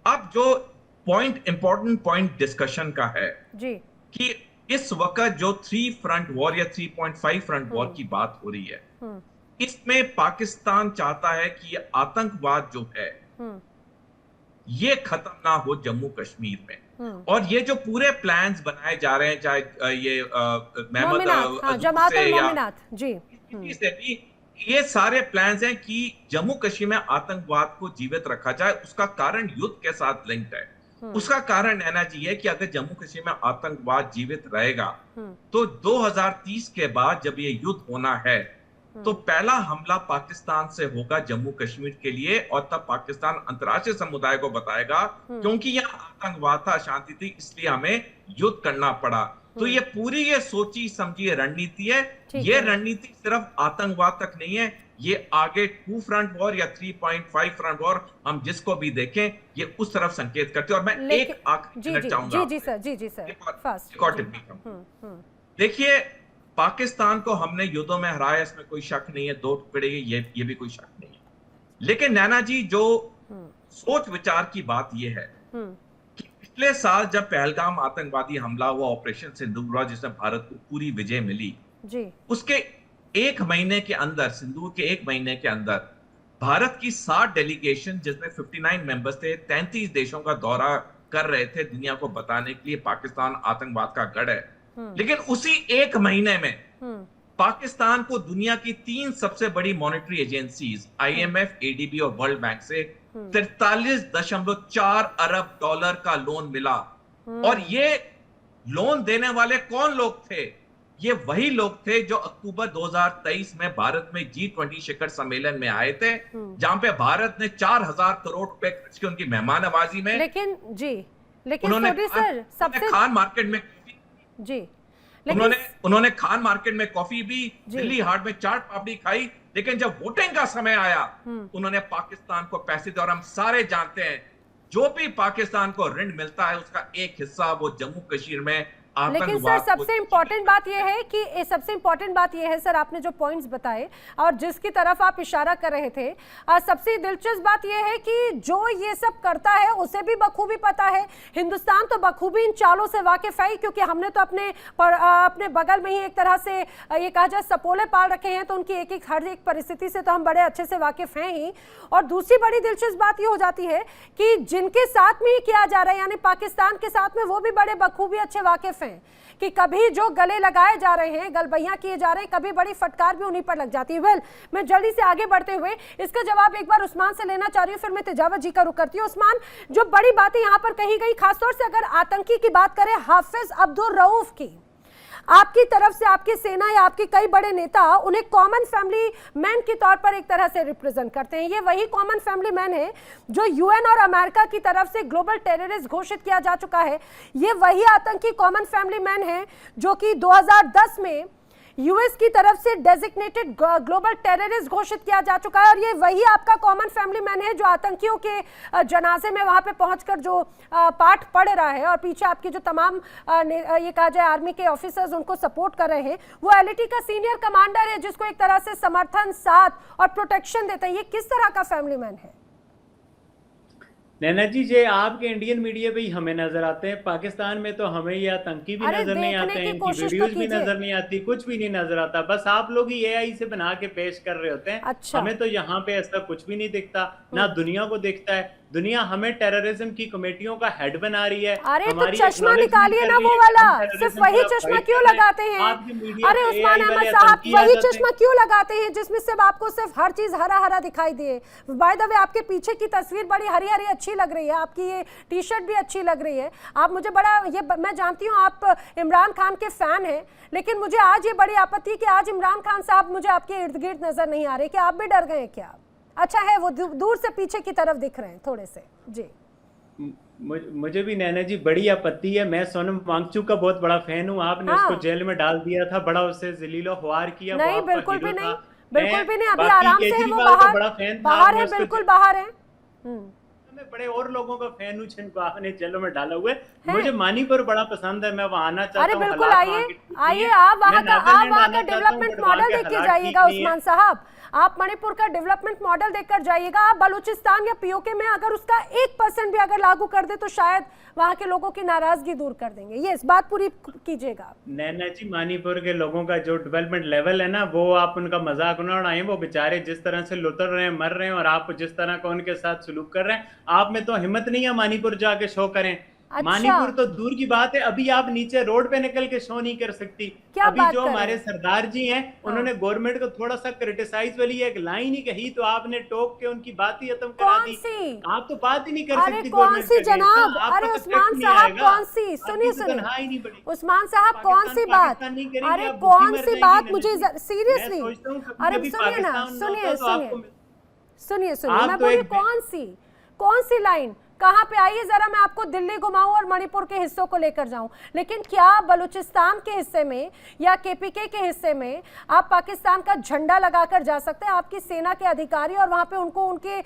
अब जो पॉइंट, इंपॉर्टेंट पॉइंट डिस्कशन का है जी, कि इस वक्त जो 3 फ्रंट वॉर या 3.5 फ्रंट वॉर की बात हो रही है, इसमें पाकिस्तान चाहता है कि ये आतंकवाद जो है ये खत्म ना हो जम्मू कश्मीर में। और ये जो पूरे प्लान्स बनाए जा रहे हैं, चाहे ये से भी, ये सारे प्लान्स हैं कि जम्मू कश्मीर में आतंकवाद को जीवित रखा जाए। उसका कारण युद्ध के साथ लिंक्ड है। उसका कारण नैना जी है कि अगर जम्मू कश्मीर में आतंकवाद जीवित रहेगा तो 2030 के बाद जब ये युद्ध होना है तो पहला हमला पाकिस्तान से होगा जम्मू कश्मीर के लिए, और तब पाकिस्तान अंतर्राष्ट्रीय समुदाय को बताएगा क्योंकि यहाँ आतंकवाद था, अशांति थी, इसलिए हमें युद्ध करना पड़ा। तो ये पूरी ये सोची समझी रणनीति है। ये रणनीति सिर्फ आतंकवाद तक नहीं है, ये आगे 2 फ्रंट वॉर या 3.5 फ्रंट वॉर हम जिसको भी देखें ये उस तरफ संकेत करते हैं। और मैं एक आखिरी चाहूंगा, एक और टिप्पणी। देखिए, पाकिस्तान को हमने युद्धों में हराया, इसमें कोई शक नहीं है, 2 टुकड़े ये भी कोई शक नहीं है। लेकिन नैना जी, जो सोच विचार की बात ये है कि पिछले साल जब पहलगाम आतंकवादी हमला हुआ, ऑपरेशन सिंदूर हुआ, जिसमें भारत को पूरी विजय मिली जी, उसके 1 महीने के अंदर, सिंदूर के 1 महीने के अंदर भारत की 60 डेलीगेशन, जिसमें 59 मेंबर्स थे, 33 देशों का दौरा कर रहे थे दुनिया को बताने के लिए पाकिस्तान आतंकवाद का गढ़ है। लेकिन उसी 1 महीने में पाकिस्तान को दुनिया की 3 सबसे बड़ी मॉनेटरी एजेंसीज IMF, ADB और वर्ल्ड बैंक से 43.4 अरब डॉलर का लोन मिला। और ये लोन देने वाले कौन लोग थे? ये वही लोग थे जो अक्टूबर 2023 में भारत में G20 शिखर सम्मेलन में आए थे, जहां पे भारत ने 4000 करोड़ रुपए खर्च किए उनकी मेहमान नवाजी में। लेकिन खान मार्केट में जी, उन्होंने खान मार्केट में कॉफी भी, दिल्ली हाट में चाट पापड़ी खाई, लेकिन जब वोटिंग का समय आया उन्होंने पाकिस्तान को पैसे दिए। और हम सारे जानते हैं जो भी पाकिस्तान को ऋण मिलता है उसका एक हिस्सा वो जम्मू कश्मीर में। लेकिन सर, सबसे इंपॉर्टेंट बात यह है कि सर, आपने जो पॉइंट्स बताए और जिसकी तरफ आप इशारा कर रहे थे, सबसे दिलचस्प बात यह है कि जो ये सब करता है उसे भी बखूबी पता है। हिंदुस्तान तो बखूबी इन चालों से वाकिफ है, क्योंकि हमने तो अपने बगल में ही एक तरह से ये कहा जाए सपोले पाल रखे हैं, तो उनकी हर एक परिस्थिति से तो हम बड़े अच्छे से वाकिफ हैं ही। और दूसरी बड़ी दिलचस्प बात ये हो जाती है कि जिनके साथ में ही किया जा रहा है, यानी पाकिस्तान के साथ में, वो भी बड़े बखूबी अच्छे वाकिफ हैं कि कभी जो गले लगाए जा रहे हैं, गलबैया किए जा रहे हैं, कभी बड़ी फटकार भी उन्हीं पर लग जाती है। मैं जल्दी से आगे बढ़ते हुए इसका जवाब एक बार उस्मान से लेना चाह रही हूँ, फिर मैं तेजावत जी का रुख करती हूँ। उस्मान, जो बड़ी बातें यहाँ पर कही गई, खासतौर से अगर आतंकी की बात करें, हाफिज अब्दुल रऊफ की, आपकी तरफ से आपकी सेना या आपके कई बड़े नेता उन्हें कॉमन फैमिली मैन के तौर पर एक तरह से रिप्रेजेंट करते हैं। ये वही कॉमन फैमिली मैन है जो UN और अमेरिका की तरफ से ग्लोबल टेररिस्ट घोषित किया जा चुका है। ये वही आतंकी कॉमन फैमिली मैन है जो कि 2010 में यूएस की तरफ से डेजिग्नेटेड ग्लोबल टेररिस्ट घोषित किया जा चुका है, और ये वही आपका कॉमन फैमिली मैन है जो आतंकियों के जनाजे में वहां पे पहुंचकर जो पाठ पढ़ रहा है, और पीछे आपके जो तमाम ये कहा जाए आर्मी के ऑफिसर्स उनको सपोर्ट कर रहे हैं। वो एलईटी का सीनियर कमांडर है जिसको एक तरह से समर्थन, साथ और प्रोटेक्शन देता है। ये किस तरह का फैमिली मैन है? नैना जी, ये आपके इंडियन मीडिया पे ही हमें नजर आते हैं, पाकिस्तान में तो हमें ये आतंकी भी नजर नहीं आते हैं, इनकी वीडियोस भी नजर नहीं आती, कुछ भी नहीं नजर आता। बस आप लोग ही एआई से बना के पेश कर रहे होते हैं। अच्छा। हमें तो यहाँ पे ऐसा कुछ भी नहीं दिखता, ना दुनिया को दिखता है। दुनिया हमें टेररिज्म की कमेटियों का हेड बना रही है। अरे तो चश्मा निकालिए ना वो वाला, सिर्फ वही चश्मा क्यों लगाते हैं? अरे उस्मान अहमद साहब, वही चश्मा क्यों लगाते हैं जिसमें सिर्फ आपको सिर्फ हर चीज हरा हरा दिखाई दे? बाय द वे, आपके पीछे की तस्वीर बड़ी हरी हरी अच्छी लग रही है, आपकी ये टी शर्ट भी अच्छी लग रही है। आप मुझे बड़ा ये, मैं जानती हूँ आप इमरान खान के फैन हैं, लेकिन मुझे आज ये बड़ी आपत्ति कि आज इमरान खान साहब मुझे आपके इर्द गिर्द नजर नहीं आ रहे। क्या आप भी डर गए क्या? अच्छा है वो दूर से पीछे की तरफ दिख रहे हैं थोड़े से। जी, मुझे भी नैना जी बड़ी आपत्ति है। मैं सोनम वांगचुक का बहुत बड़ा फैन हूँ। आपने उसको जेल में डाल दिया था, बड़ा उससे जलीलो ख्वार किया। नहीं, बिल्कुल भी नहीं, बिल्कुल भी नहीं। अभी आराम से है वो, बाहर है, बिल्कुल बाहर है। मैं बड़े और लोगों का फैन हूँ जिनको आपने जेलों में डाला हुआ है। मुझे मणिपुर बड़ा पसंद है, मैं वहाँ आना चाहता हूँ। अरे बिल्कुल आइए, आप वहाँ का डेवलपमेंट मॉडल देख के जाइएगा उस्मान साहब। आप मणिपुर का डेवलपमेंट मॉडल देखकर जाइएगा। आप बलूचिस्तान या पीओके में अगर उसका 1% भी अगर लागू कर दे तो शायद वहाँ के लोगों की नाराजगी दूर कर देंगे। ये इस बात पूरी कीजिएगा। नैना जी, मणिपुर के लोगों का जो डेवलपमेंट लेवल है ना, वो आप उनका मजाक न उड़ाएं। वो बेचारे जिस तरह से लुतर रहे हैं, मर रहे हैं, और आप जिस तरह का उनके साथ सलूक कर रहे हैं, आप में तो हिम्मत नहीं है मणिपुर जाके शो करें। अच्छा। मणिपुर तो दूर की बात है, अभी आप नीचे रोड पे निकल के शो नहीं कर सकती। अभी जो हमारे सरदार जी हैं, उन्होंने गवर्नमेंट को थोड़ा सा क्रिटिसाइज वाली एक लाइन ही कही तो आपने टोक के उनकी बात ही खत्म करा दी। आप तो बात ही नहीं कर सकती। कौन सी जनाब? अरे उस्मान साहब कौन सी? सुनिए उस्मान साहब, कौन सी बात? अरे कौन सी बात? मुझे सीरियसली, अरे सुनिए ना, सुनिए, मैं बोली कौन सी लाइन कहाँ पे? आइए जरा मैं आपको दिल्ली घुमाऊं और मणिपुर के हिस्सों को लेकर जाऊं। लेकिन क्या बलूचिस्तान के हिस्से में या केपीके के हिस्से में आप पाकिस्तान का झंडा लगाकर जा सकते हैं? आपकी सेना के अधिकारी और वहां पे उनको उनके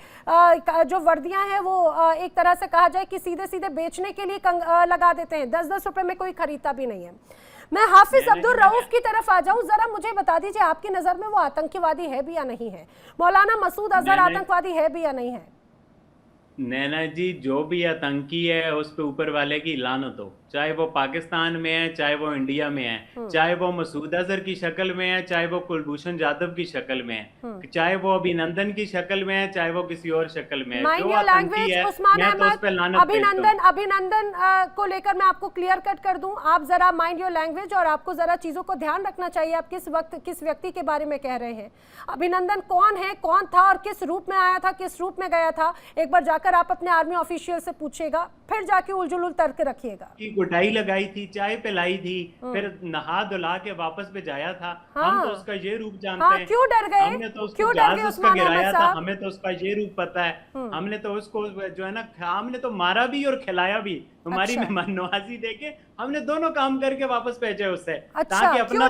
जो वर्दियां हैं वो एक तरह से कहा जाए कि सीधे सीधे बेचने के लिए लगा देते हैं। 10-10 रुपए में कोई खरीदता भी नहीं है। मैं हाफिज अब्दुल रऊफ की तरफ आ जाऊं, जरा मुझे बता दीजिए आपकी नजर में वो आतंकवादी है भी या नहीं है? मौलाना मसूद अजहर आतंकवादी है भी या नहीं है? नैना जी, जो भी आतंकी है उस पे ऊपर वाले की लानत हो, चाहे वो पाकिस्तान में है, चाहे वो इंडिया में है, चाहे वो मसूद अजहर की शक्ल में है, चाहे वो कुलभूषण जाधव की शक्ल में है, चाहे वो अभिनंदन की शक्ल में है, चाहे वो किसी और शक्ल में है। जो आतंकी है, मैं तो उस पे लानत अभिनंदन को लेकर मैं आपको क्लियर कट कर दूं। आप जरा माइंड योर लैंग्वेज, और आपको जरा चीजों को ध्यान रखना चाहिए। आप किस वक्त किस व्यक्ति के बारे में कह रहे हैं? अभिनंदन कौन है, कौन था और किस रूप में आया था, किस रूप में गया था? एक बार जाकर आप अपने आर्मी ऑफिशियल से पूछिएगा, फिर जाके उलझुल तर्क रखिएगा। गुटाई लगाई थी, चाय पिलाई थी, फिर नहा धुला के वापस भेजाया था। हम तो उसका ये रूप जानते हैं। क्यों डर गए? हमने तो उसको जहाज उसका गिराया था, हमें तो उसका ये रूप पता है। हमने तो उसको जो है ना, हमने तो मारा भी और खिलाया भी। हमारी मेहमान नवाजी देके हमने दोनों काम करके वापस भेजे उससे, ताकि अपना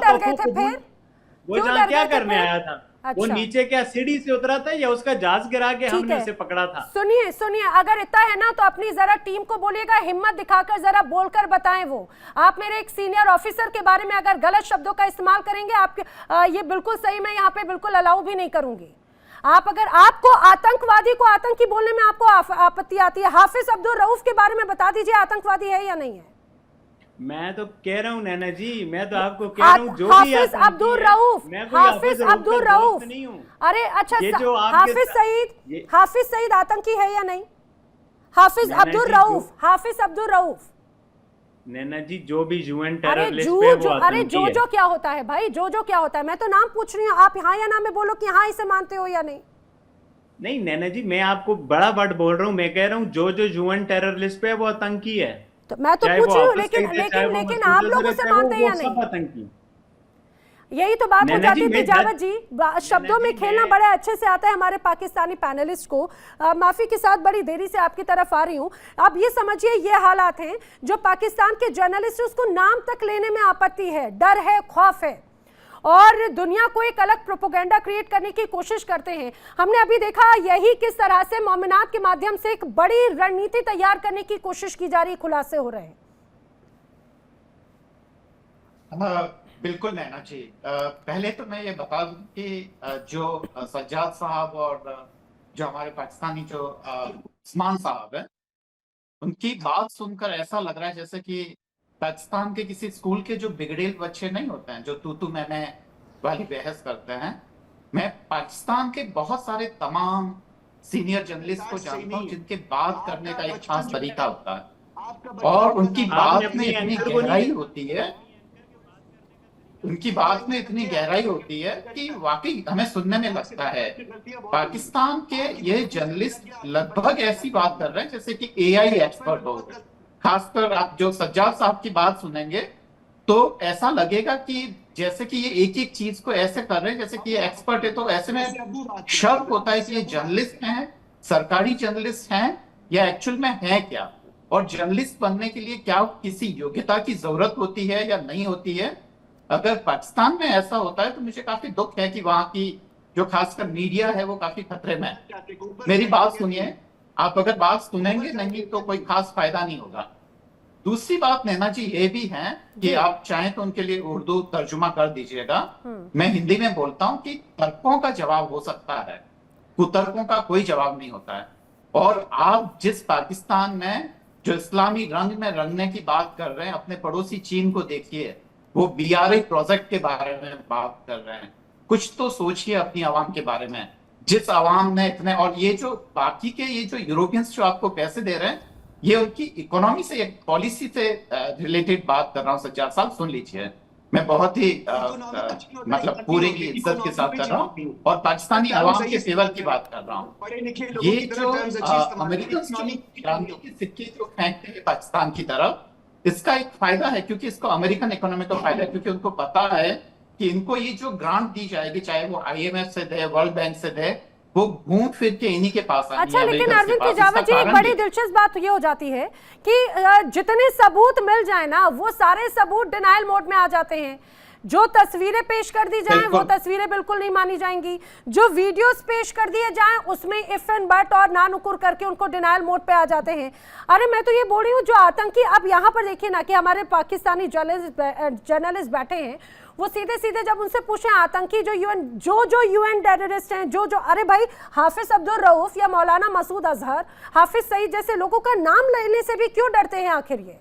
वो जहाँ क्या करने आया था। अच्छा। वो नीचे क्या सीढ़ी से उतरा था या उसका जहाज गिरा के हमने उसे पकड़ा था? सुनिए, अगर इतना है ना तो अपनी जरा टीम को बोलिएगा, हिम्मत दिखाकर जरा बोलकर बताएं। वो आप मेरे एक सीनियर ऑफिसर के बारे में अगर गलत शब्दों का इस्तेमाल करेंगे, आपके ये बिल्कुल सही, मैं यहाँ पे बिल्कुल अलाउ भी नहीं करूंगी। आप अगर आपको आतंकवादी को आतंकी बोलने में आपको आपत्ति आती है, हाफिज अब्दुल रऊफ के बारे में बता दीजिए, आतंकवादी है या नहीं है? मैं तो कह रहा हूँ नैना जी, मैं तो आपको कह रहा हूँ जो भी हाफिज अब्दुल रऊफ नहीं हूँ। अरे अच्छा, हाफिज सईद आतंकी है या नहीं? हाफिज अब्दुल रऊफ नैना जी, जो भी यूएन टेररिस्ट है वो आतंकी है। जो क्या होता है भाई, जो क्या होता है? मैं तो नाम पूछ रही हूँ, आप हाँ या ना में बोलो कि हाँ इसे मानते हो या नहीं। नहीं नैना जी, मैं आपको बड़ा वर्ड बोल रहा हूँ। मैं कह रहा हूँ जो यूएन टेररिस्ट पे वो आतंकी है। तो मैं तो पूछ रही हूँ, लेकिन आप लोग उसे मानते हैं या नहीं? यही तो बात हो जाती है। तिजावत जी, शब्दों में खेलना बड़े अच्छे से आता है हमारे पाकिस्तानी पैनलिस्ट को। माफी के साथ बड़ी देरी से आपकी तरफ आ रही हूँ। आप ये समझिए, ये हालात हैं जो पाकिस्तान के जर्नलिस्ट, उसको नाम तक लेने में आपत्ति है, डर है, खौफ है। और दुनिया को एक अलग प्रोपेगेंडा क्रिएट करने की कोशिश करते हैं। हमने अभी देखा यही किस तरह से मोमिनात के माध्यम से एक बड़ी रणनीति तैयार करने की कोशिश की जा रही, खुलासे हो रहे हैं। बिल्कुल नैना जी, पहले तो मैं ये बता दूं कि जो सज्जाद साहब और जो हमारे पाकिस्तानी जो उस्मान साहब है, उनकी बात सुनकर ऐसा लग रहा है जैसे कि पाकिस्तान के किसी स्कूल के जो बिगड़ेल बच्चे नहीं होते हैं जो तू मैंने वाली बहस करते हैं। मैं पाकिस्तान के बहुत सारे तमाम सीनियर जर्नलिस्ट को जानता हूँ जिनके बात करने का एक खास तरीका होता है और उनकी बात में इतनी गहराई होती है, उनकी बात में इतनी गहराई होती है कि वाकई हमें सुनने में लगता है पाकिस्तान के ये जर्नलिस्ट लगभग ऐसी बात कर रहे हैं जैसे कि एआई एक्सपर्ट हो। खासकर आप जो सज्जाद साहब की बात सुनेंगे तो ऐसा लगेगा कि जैसे कि ये एक एक चीज को ऐसे कर रहे हैं जैसे कि ये एक्सपर्ट है। तो ऐसे में शक होता है कि ये जर्नलिस्ट हैं, सरकारी जर्नलिस्ट हैं या एक्चुअल में है क्या, और जर्नलिस्ट बनने के लिए क्या किसी योग्यता की जरूरत होती है या नहीं होती है। अगर पाकिस्तान में ऐसा होता है तो मुझे काफी दुख है कि वहां की जो खासकर मीडिया है वो काफी खतरे में है। मेरी बात सुनिए, आप अगर बात सुनेंगे नहीं तो कोई खास फायदा नहीं होगा। दूसरी बात नैना जी ये भी है कि आप चाहें तो उनके लिए उर्दू तर्जुमा कर दीजिएगा। मैं हिंदी में बोलता हूँ कि तर्कों का जवाब हो सकता है, कुतर्कों का कोई जवाब नहीं होता है। और आप जिस पाकिस्तान में जो इस्लामी रंग में रंगने की बात कर रहे हैं, अपने पड़ोसी चीन को देखिए, वो BRI प्रोजेक्ट के बारे में बात कर रहे हैं। कुछ तो सोचिए अपनी आवाम के बारे में, जिस आवाम ने इतने, और ये जो बाकी के ये जो यूरोपियंस जो आपको पैसे दे रहे हैं, ये उनकी इकोनॉमी से, एक पॉलिसी से रिलेटेड बात कर रहा हूँ। सज्जाद साहब सुन लीजिए, मैं बहुत ही मतलब पूरी की इज्जत के साथ कर रहा हूँ और पाकिस्तानी आवाम के फेवर की बात कर रहा हूँ। ये जो अमेरिकन के सिक्के जो फेंकते हैं पाकिस्तान की तरफ, इसका एक फायदा है क्योंकि इसको अमेरिकन इकोनॉमी को फायदा है, क्योंकि उनको पता है कि इनको ये जो ग्रांट दी जाएगी, चाहे वो IMF से दे, वर्ल्ड बैंक से दे, वो घूम फिर के इन्हीं के पास आएगी। अच्छा, लेकिन अरविंद तेजावत जी, एक बड़ी दिलचस्प बात ये हो जाती है कि जितने सबूत मिल जाए ना, वो सारे सबूत डिनायल मोड में आ जाते हैं। जो तस्वीरें पेश कर दी जाएं वो तस्वीरें बिल्कुल नहीं मानी जाएंगी, जो वीडियोस पेश कर दिए जाएं उसमें इफ एंड बट और ना नुकुर करके उनको डिनायल मोड पे आ जाते हैं। अरे मैं तो ये बोल रही हूँ, जो आतंकी, अब यहाँ पर देखिए ना कि हमारे पाकिस्तानी जर्नलिस्ट बैठे हैं, वो सीधे सीधे जब उनसे पूछे आतंकी जो यूएन टेररिस्ट हैं, अरे भाई हाफिज अब्दुल रऊफ या मौलाना मसूद अजहर, हाफिज सईद जैसे लोगों का नाम लेने से भी क्यों डरते हैं आखिर ये?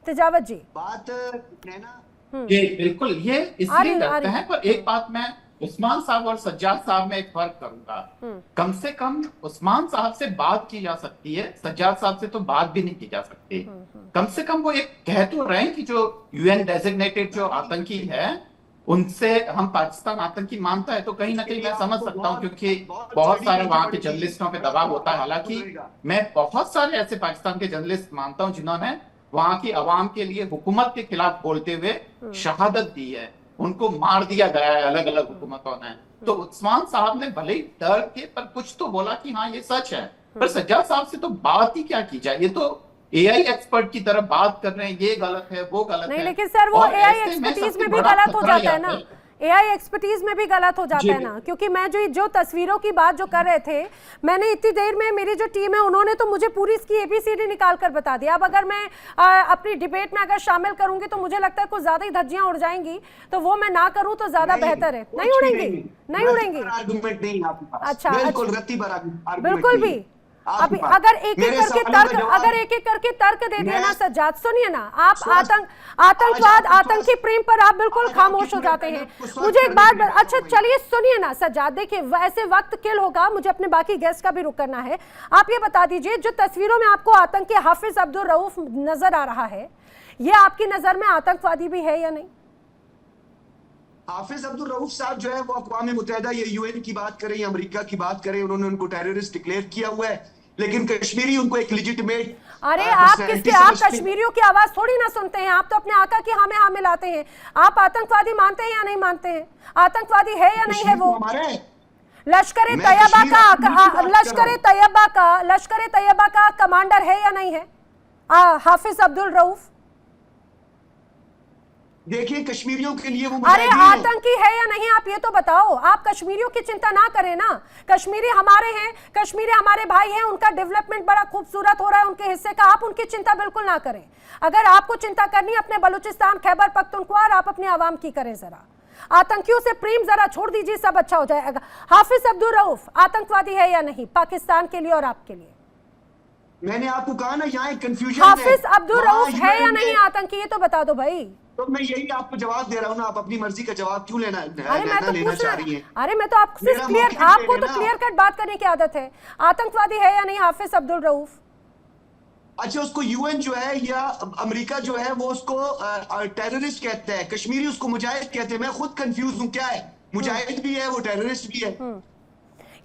तेजावत जी बात नैना, ये बिल्कुल ये इसलिए डरते हैं, पर एक बात मैं उस्मान साहब और सज्जाद साहब में एक फर्क करूंगा। कम से कम उस्मान साहब से बात की जा सकती है, सज्जाद साहब से तो बात भी नहीं की जा सकती। कम से कम वो एक कह तो रहे हैं कि जो UN डेजिग्नेटेड जो आतंकी है उनसे हम पाकिस्तान आतंकी मानता है, तो कहीं ना कहीं मैं समझ सकता हूँ क्योंकि बहुत सारे वहां के जर्नलिस्टों पे दबाव होता है। हालांकि मैं बहुत सारे ऐसे पाकिस्तान के जर्नलिस्ट मानता हूँ जिन्होंने वहां की आवाम के लिए हुकूमत के खिलाफ बोलते हुए शहादत दी है, उनको मार दिया गया है अलग अलग हुकूमतों ने। तो उस्मान साहब ने भले ही डर के पर कुछ तो बोला कि हाँ ये सच है, पर सज्जाद साहब से तो बात ही क्या की जाए, ये तो AI एक्सपर्ट की तरह बात कर रहे हैं, ये गलत है वो गलत नहीं, है। लेकिन सर वो AI एक्सपर्टीज में भी गलत हो जाता है ना, AI एक्सपर्टीज में भी गलत हो जाता है ना, क्योंकि मैं जो तस्वीरों की बात जो कर रहे थे, मैंने इतनी देर में मेरी जो टीम है उन्होंने तो मुझे पूरी इसकी ABCD निकाल कर बता दिया। अब अगर मैं अपनी डिबेट में अगर शामिल करूंगी तो मुझे लगता है कुछ ज्यादा ही धज्जियां उड़ जाएंगी, तो वो मैं ना करूं तो ज्यादा बेहतर है। नहीं उड़ेंगी, नहीं उड़ेंगी। अच्छा, बिल्कुल भी। अभी अगर एक एक करके तर्क दे दिया ना सज्जाद, सुनिए ना, आप आतंकवाद, आतंकी प्रेम पर आप बिल्कुल खामोश हो जाते हैं। मुझे एक बात, अच्छा चलिए सुनिए ना सज्जाद, देखिए वैसे वक्त किल होगा, मुझे अपने बाकी गेस्ट का भी रुक करना है। आप ये बता दीजिए, जो तस्वीरों में आपको आतंकी हाफिज अब्दुल रऊफ नजर आ रहा है, ये आपकी नजर में आतंकवादी भी है या नहीं? हाफिज अब्दुल रऊफ साहब जो है वो अक़वाम मुत्तहिदा या UN की बात करें या अमेरिका की बात करें, उन्होंने उनको टेररिस्ट डिक्लेयर किया हुआ है, लेकिन कश्मीरी उनको एक लेजिटिमेट, अरे आप कश्मीरियों की आवाज थोड़ी ना सुनते हैं, आप तो अपने आका की हाँ में हाँ मिलाते हैं। आप आतंकवादी मानते हैं या नहीं मानते हैं? आतंकवादी है या नहीं है वो? लश्कर तैयबा का कमांडर है या नहीं है हाफिज अब्दुल रऊफ? देखिए कश्मीरियों के लिए वो अरे मुजाहिदीन हैं। आतंकी है या नहीं आप ये तो बताओ। आप कश्मीरियों की चिंता ना करें ना, कश्मीरी हमारे हैं, कश्मीरी हमारे भाई हैं, उनका डेवलपमेंट बड़ा खूबसूरत हो रहा है उनके हिस्से का, आप उनकी चिंता बिल्कुल ना करें। अगर आपको चिंता करनी है अपने बलूचिस्तान खैबर पख्तूनख्वा, आप अपनी आवाम की करें जरा। आतंकियों से प्रेम जरा छोड़ दीजिए, सब अच्छा हो जाएगा। हाफिज अब्दुल रऊफ आतंकवादी है या नहीं पाकिस्तान के लिए और आपके लिए? मैंने आपको कहा ना यहाँ एक कंफ्यूजन हाफिज अब्दुल रऊफ है या नहीं आतंकी, ये तो बता दो भाई। तो मैं यही आपको जवाब दे रहा हूँ ना, आप अपनी मर्जी का जवाब क्यों लेना अरे मैं तो लेना पूछ चाह रही हैं? अरे मैं तो आपको मेरा क्लियर, मौखिक आपको दे तो देना। क्लियर कट बात करने की आदत है। आतंकवादी है या नहीं हाफिज अब्दुल रऊफ? अच्छा, उसको यूएन जो है या अमेरिका जो है वो उसको टेररिस्ट कहता है, कश्मीरी उसको मुजाहिद कहते हैं। मैं खुद कंफ्यूज हूँ, क्या है मुजाहिद भी है वो टेररिस्ट भी है।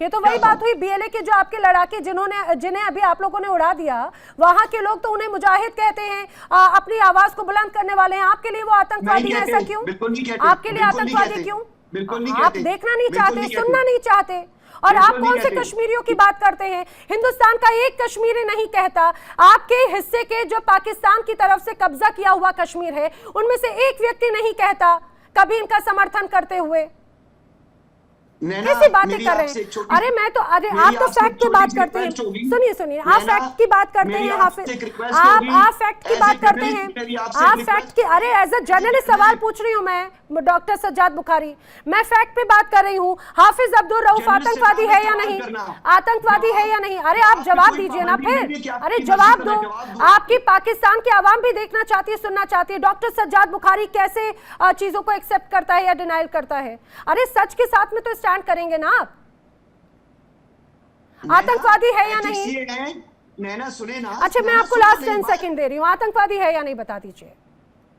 ये तो वही बात हुई बीएलए के जो आपके लड़ाके जिन्हें अभी आप लोगों ने उड़ा दिया, वहां के लोग तो उन्हें मुजाहिद कहते हैं, अपनी आवाज को बुलंद करने वाले हैं। आपके लिए वो आतंकवादी है, ऐसा क्यों? बिल्कुल नहीं कहते। आपके लिए आतंकवादी क्यों? बिल्कुल नहीं आप कहते। देखना नहीं बिल्कुल चाहते, नहीं सुनना कहते। नहीं चाहते। और आप बिल्कुल नहीं कौन से कहते। कश्मीरियों की बात करते हैं? हिंदुस्तान का एक कश्मीरी नहीं कहता। आपके हिस्से के जो पाकिस्तान की तरफ से कब्जा किया हुआ कश्मीर है, उनमें से एक व्यक्ति नहीं कहता कभी इनका समर्थन करते हुए। कैसी बातें कर रहे हैं? अरे मैं तो, अरे आप तो फैक्ट की बात करते हैं। सुनिए आप फैक्ट की बात करते हैं हाफिज, आप फैक्ट की बात करते हैं, आप फैक्ट की, अरे एज अ जर्नलिस्ट सवाल पूछ रही हूँ मैं डॉक्टर सज्जाद बुखारी, मैं फैक्ट पे बात कर रही हूँ। हाफिज अब्दुल रऊफ आतंकवादी है या नहीं? आतंकवादी है या नहीं? अरे आप जवाब दीजिए ना फिर, अरे जवाब दो। आपकी पाकिस्तान की आवाम भी देखना चाहती है, सुनना चाहती है डॉक्टर सज्जाद बुखारी कैसे चीजों को एक्सेप्ट करता है या डिनाइल करता है। अरे सच के साथ में तो स्टैंड करेंगे ना आप। आतंकवादी है या नहीं? नैना सुने ना। अच्छा मैं आपको लास्ट 10 सेकंड दे रही हूँ, आतंकवादी है या नहीं बता दीजिए।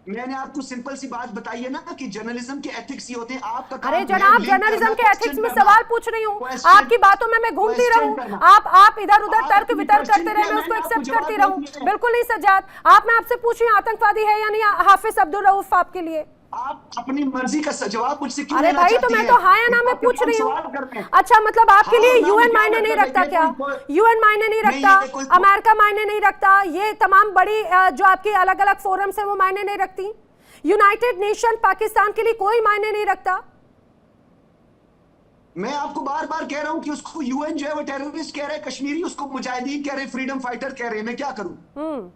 मैंने आपको सिंपल सी बात बताई है ना कि जर्नलिज्म के एथिक्स ही होते हैं। आपका काम अरे जनाब, जर्नलिज्म के एथिक्स में सवाल पूछ रही हूँ, आपकी बातों में मैं घूमती रहूं, आप इधर उधर तर्क वितर्क करते रहे, मैं उसको एक्सेप्ट करती रहूं? बिल्कुल नहीं सज्जाद, मैं आपसे पूछ रही हूँ आतंकवादी है या नहीं हाफिज अब्दुल रऊफ आपके लिए? आप अपनी मर्जी का जवाब मुझसे क्यों अरे लेना भाई तो चाहती मैं हैं? तो हाँ या ना में पूछ रही हूँ। अच्छा मतलब आपके लिए यूएन मायने नहीं रखता क्या? यूएन मायने नहीं रखता, अमेरिका मायने नहीं रखता, ये तमाम बड़ी जो आपकी अलग अलग फोरम्स है वो मायने नहीं रखती? यूनाइटेड नेशन पाकिस्तान के लिए कोई मायने नहीं रखता? मैं आपको बार बार कह रहा हूं कि उसको यूएन जो है वो टेररिस्ट कह रहे हैं, कश्मीरी उसको मुजाहिदीन कह रहे हैं, फ्रीडम फाइटर कह रहे हैं। मैं क्या करूं?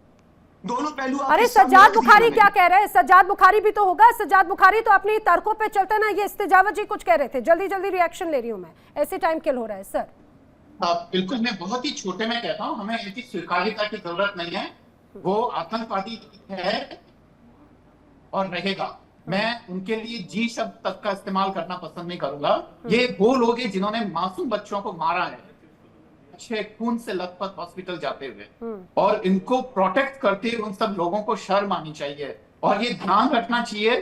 दोनों पहलू। अरे सज्जाद बुखारी क्या कह रहे हैं? सज्जाद बुखारी भी तो होगा। सज्जाद बुखारी तो अपनी तर्कों पे चलते ना। ये इस्तिजावत जी कुछ कह रहे थे, जल्दी जल्दी रिएक्शन ले रही हूं मैं, ऐसे टाइम किल हो रहा है सर। बिल्कुल, मैं बहुत ही छोटे में कहता हूँ, हमें इनकी स्वीकार्यता की जरूरत नहीं है। वो आतंकवादी है और रहेगा। मैं उनके लिए जी शब्द तक का इस्तेमाल करना पसंद नहीं करूंगा। ये वो लोग हैं जिन्होंने मासूम बच्चों को मारा है, अच्छे खून से लथपथ हॉस्पिटल जाते हुए, और इनको प्रोटेक्ट करते हुए उन सब लोगों को शर्म आनी चाहिए। और ये ध्यान रखना चाहिए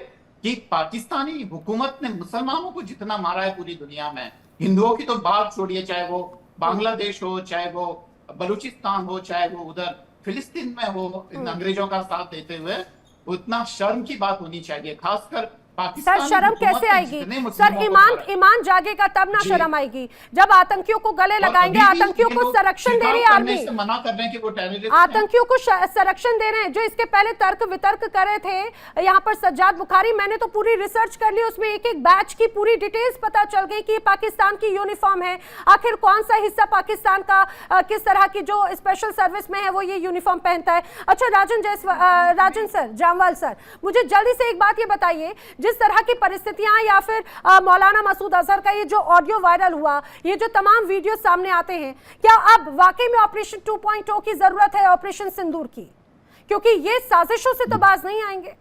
कि पाकिस्तानी हुकूमत ने मुसलमानों को जितना मारा है पूरी दुनिया में, हिंदुओं की तो बात छोड़िए, चाहे वो बांग्लादेश हो, चाहे वो बलूचिस्तान हो, चाहे वो उधर फिलिस्तीन में हो, इन अंग्रेजों का साथ देते हुए, उतना शर्म की बात होनी चाहिए। खासकर सर शर्म कैसे आएगी सर? ईमान जागेगा तब ना शर्म आएगी जब आतंकियों को गले लगाएंगे। आतंकियों को संरक्षण दे रही है आर्मी, मना कर रहे हैं कि वो टेररिस्ट आतंकियों को संरक्षण दे रहे हैं। जो इसके पहले तर्क वितर्क कर रहे थे यहाँ पर सज्जाद बुखारी, मैंने तो पूरी रिसर्च कर ली, उसमें एक एक बैच की पूरी डिटेल्स पता चल गई कि पाकिस्तान की यूनिफॉर्म है। आखिर कौन सा हिस्सा पाकिस्तान का किस तरह की जो स्पेशल सर्विस में है वो ये यूनिफॉर्म पहनता है। अच्छा राजन सर, जामवाल सर, मुझे जल्दी से एक बात ये बताइए, जिस तरह की परिस्थितियां या फिर मौलाना मसूद अजहर का ये जो ऑडियो वायरल हुआ, ये जो तमाम वीडियो सामने आते हैं, क्या अब वाकई में ऑपरेशन 2.0 की जरूरत है, ऑपरेशन सिंदूर की? क्योंकि ये साजिशों से तो बाज नहीं आएंगे।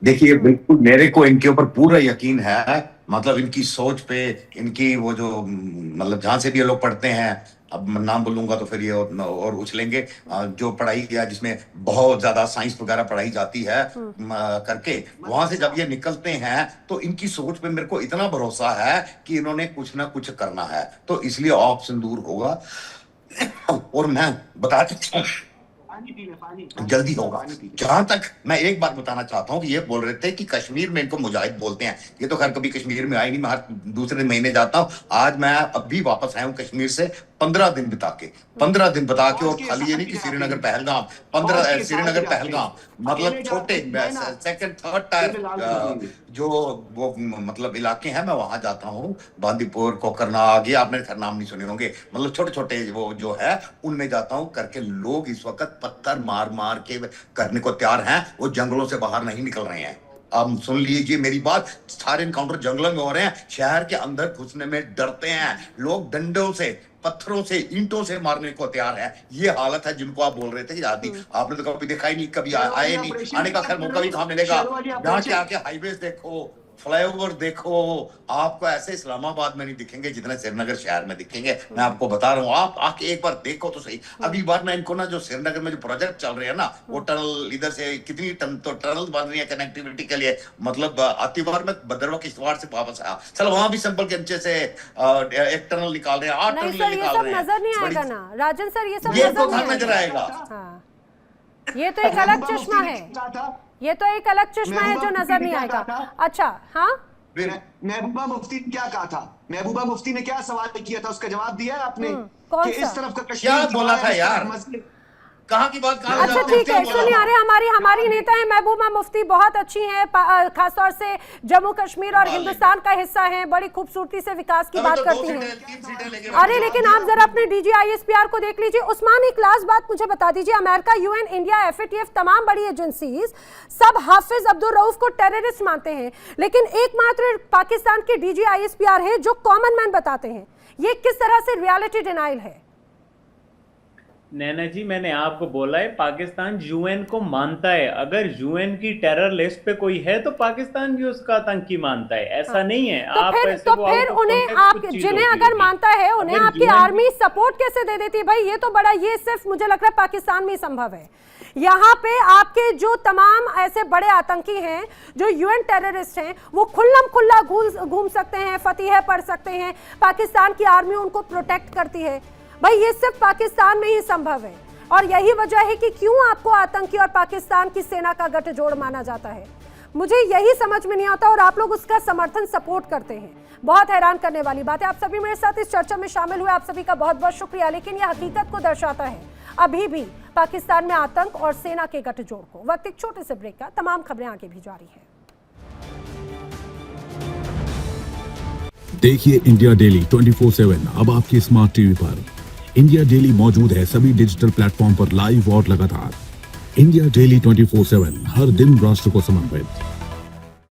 देखिए बिल्कुल मेरे को इनके ऊपर पूरा यकीन है, मतलब इनकी सोच पे, इनकी वो जो मतलब जहां से भी ये लोग पढ़ते हैं, अब नाम बोलूंगा तो फिर ये और उछलेंगे, जो पढ़ाई किया जिसमें बहुत ज्यादा साइंस वगैरह पढ़ाई जाती है करके, वहां से जब ये निकलते हैं तो इनकी सोच पे मेरे को इतना भरोसा है कि इन्होंने कुछ ना कुछ करना है, तो इसलिए ऑप सिंदूर होगा। और मैं बता सकता हूँ जल्दी होगा। जहां तक मैं एक बात बताना चाहता हूँ कि ये बोल रहे थे कि कश्मीर में इनको मुजाहिद बोलते हैं, ये तो खैर कभी कश्मीर में आए नहीं, मैं हर दूसरे महीने जाता हूँ। आज मैं अभी वापस आया हूँ कश्मीर से 15 दिन बिता के और खाली ये नहीं कि श्रीनगर पहलगाम, 15 श्रीनगर पहलगाम मतलब छोटे सेकंड थर्ड टायर जो वो मतलब इलाके हैं, मैं वहां जाता हूँ। बांदीपुर, कोकरनाग, आगे आपने खैर नाम नहीं सुने होंगे, मतलब छोटे छोटे वो जो है उनमें जाता हूँ करके। लोग इस वक्त पत्थर मार मार के करने को तैयार हैं, वो जंगलों से बाहर नहीं निकल रहे हैं। अब सुन लीजिए मेरी बात, सारे इनकाउंटर जंगलों में हो रहे हैं, शहर के अंदर घुसने में डरते हैं लोग, डंडों से, पत्थरों से, ईंटों से मारने को तैयार है। ये हालत है जिनको आप बोल रहे थे कि आदि आपने तो कभी देखा ही नहीं, कभी आए नहीं, आने का खैर मौका भी कहाँ मिलेगा। यहाँ के आके हाईवेज देखो, फ्लाईओवर देखो, आपको ऐसे इस्लामाबाद में नहीं दिखेंगे जितने श्रीनगर शहर में दिखेंगे। मैं आपको बता रहा हूँ, आप आके एक बार देखो तो सही। अभी बार मैं इनको ना जो श्रीनगर में जो प्रोजेक्ट चल रहे हैं ना, वो टनल इधर से कितनी तो टनल बन रही है कनेक्टिविटी के लिए, मतलब आती बार में भद्रवा किश्तवाड़ से वापस आया, चल वहां भी संभल के नीचे से एक टनल निकाल रहे हैं, 8 टनल निकाल रहे हैं। नजर नहीं आएगा ना राजन सर, ये सब नजर आएगा। ये तो एक अलग चश्मा है, ये तो एक अलग चश्मा है जो नजर नहीं आएगा। अच्छा, हाँ, महबूबा मुफ्ती ने क्या कहा था? महबूबा मुफ्ती ने क्या सवाल किया था, उसका जवाब दिया है आपने? कौन कि सा? इस तरफ का क्या बोला था यार? कहाँ की बात? अच्छा ठीक है, सुनिए, अरे हमारी नेता है महबूबा मुफ्ती, बहुत अच्छी हैं, खासतौर से जम्मू कश्मीर और हिंदुस्तान का हिस्सा हैं, बड़ी खूबसूरती से विकास की बात करती हैं। अरे लेकिन आप जरा अपने DGISPR को देख लीजिए। उस्मान, एक लास्ट बात मुझे बता दीजिए, अमेरिका, UN, इंडिया, FATF, तमाम बड़ी एजेंसीज सब हाफिज अब्दुल रऊफ को टेररिस्ट मानते हैं, लेकिन एकमात्र पाकिस्तान के DGISPR है जो कॉमन मैन बताते हैं। ये किस तरह से रियलिटी डिनाइल है? नैना जी, मैंने आपको बोला है पाकिस्तान UN को मानता है। अगर UN की टेरर लिस्ट पे कोई है तो पाकिस्तान भी उसका आतंकी मानता है, ऐसा नहीं है। तो आप फिर उन्हें, आप जिन्हें अगर मानता है उन्हें आपकी आर्मी सपोर्ट कैसे दे देती है भाई? ये तो बड़ा, ये सिर्फ मुझे लग रहा है पाकिस्तान में संभव है। यहाँ पे आपके जो तमाम ऐसे बड़े आतंकी हैं जो UN टेररिस्ट हैं, वो खुल्लम खुल्ला घूम सकते हैं, फतेह पढ़ सकते हैं, पाकिस्तान की आर्मी उनको प्रोटेक्ट करती है। भाई ये सिर्फ पाकिस्तान में ही संभव है, और यही वजह है कि क्यों आपको आतंकी और पाकिस्तान की सेना का गठजोड़ माना जाता है। मुझे यही समझ में नहीं आता, और आप लोग उसका समर्थन, सपोर्ट करते हैं। बहुत हैरान करने वाली बात है। आप सभी मेरे साथ इस चर्चा में शामिल हुए, आप सभी का बहुत बहुत शुक्रिया। लेकिन यह हकीकत को दर्शाता है अभी भी पाकिस्तान में आतंक और सेना के गठजोड़ को। वक्त एक छोटे से ब्रेक का, तमाम खबरें आगे भी जारी है। देखिए इंडिया डेली 24/7 अब आपकी स्मार्ट टीवी पर। इंडिया डेली मौजूद है सभी डिजिटल प्लेटफॉर्म पर लाइव और लगातार। इंडिया डेली 24/7 हर दिन राष्ट्र को समर्पित।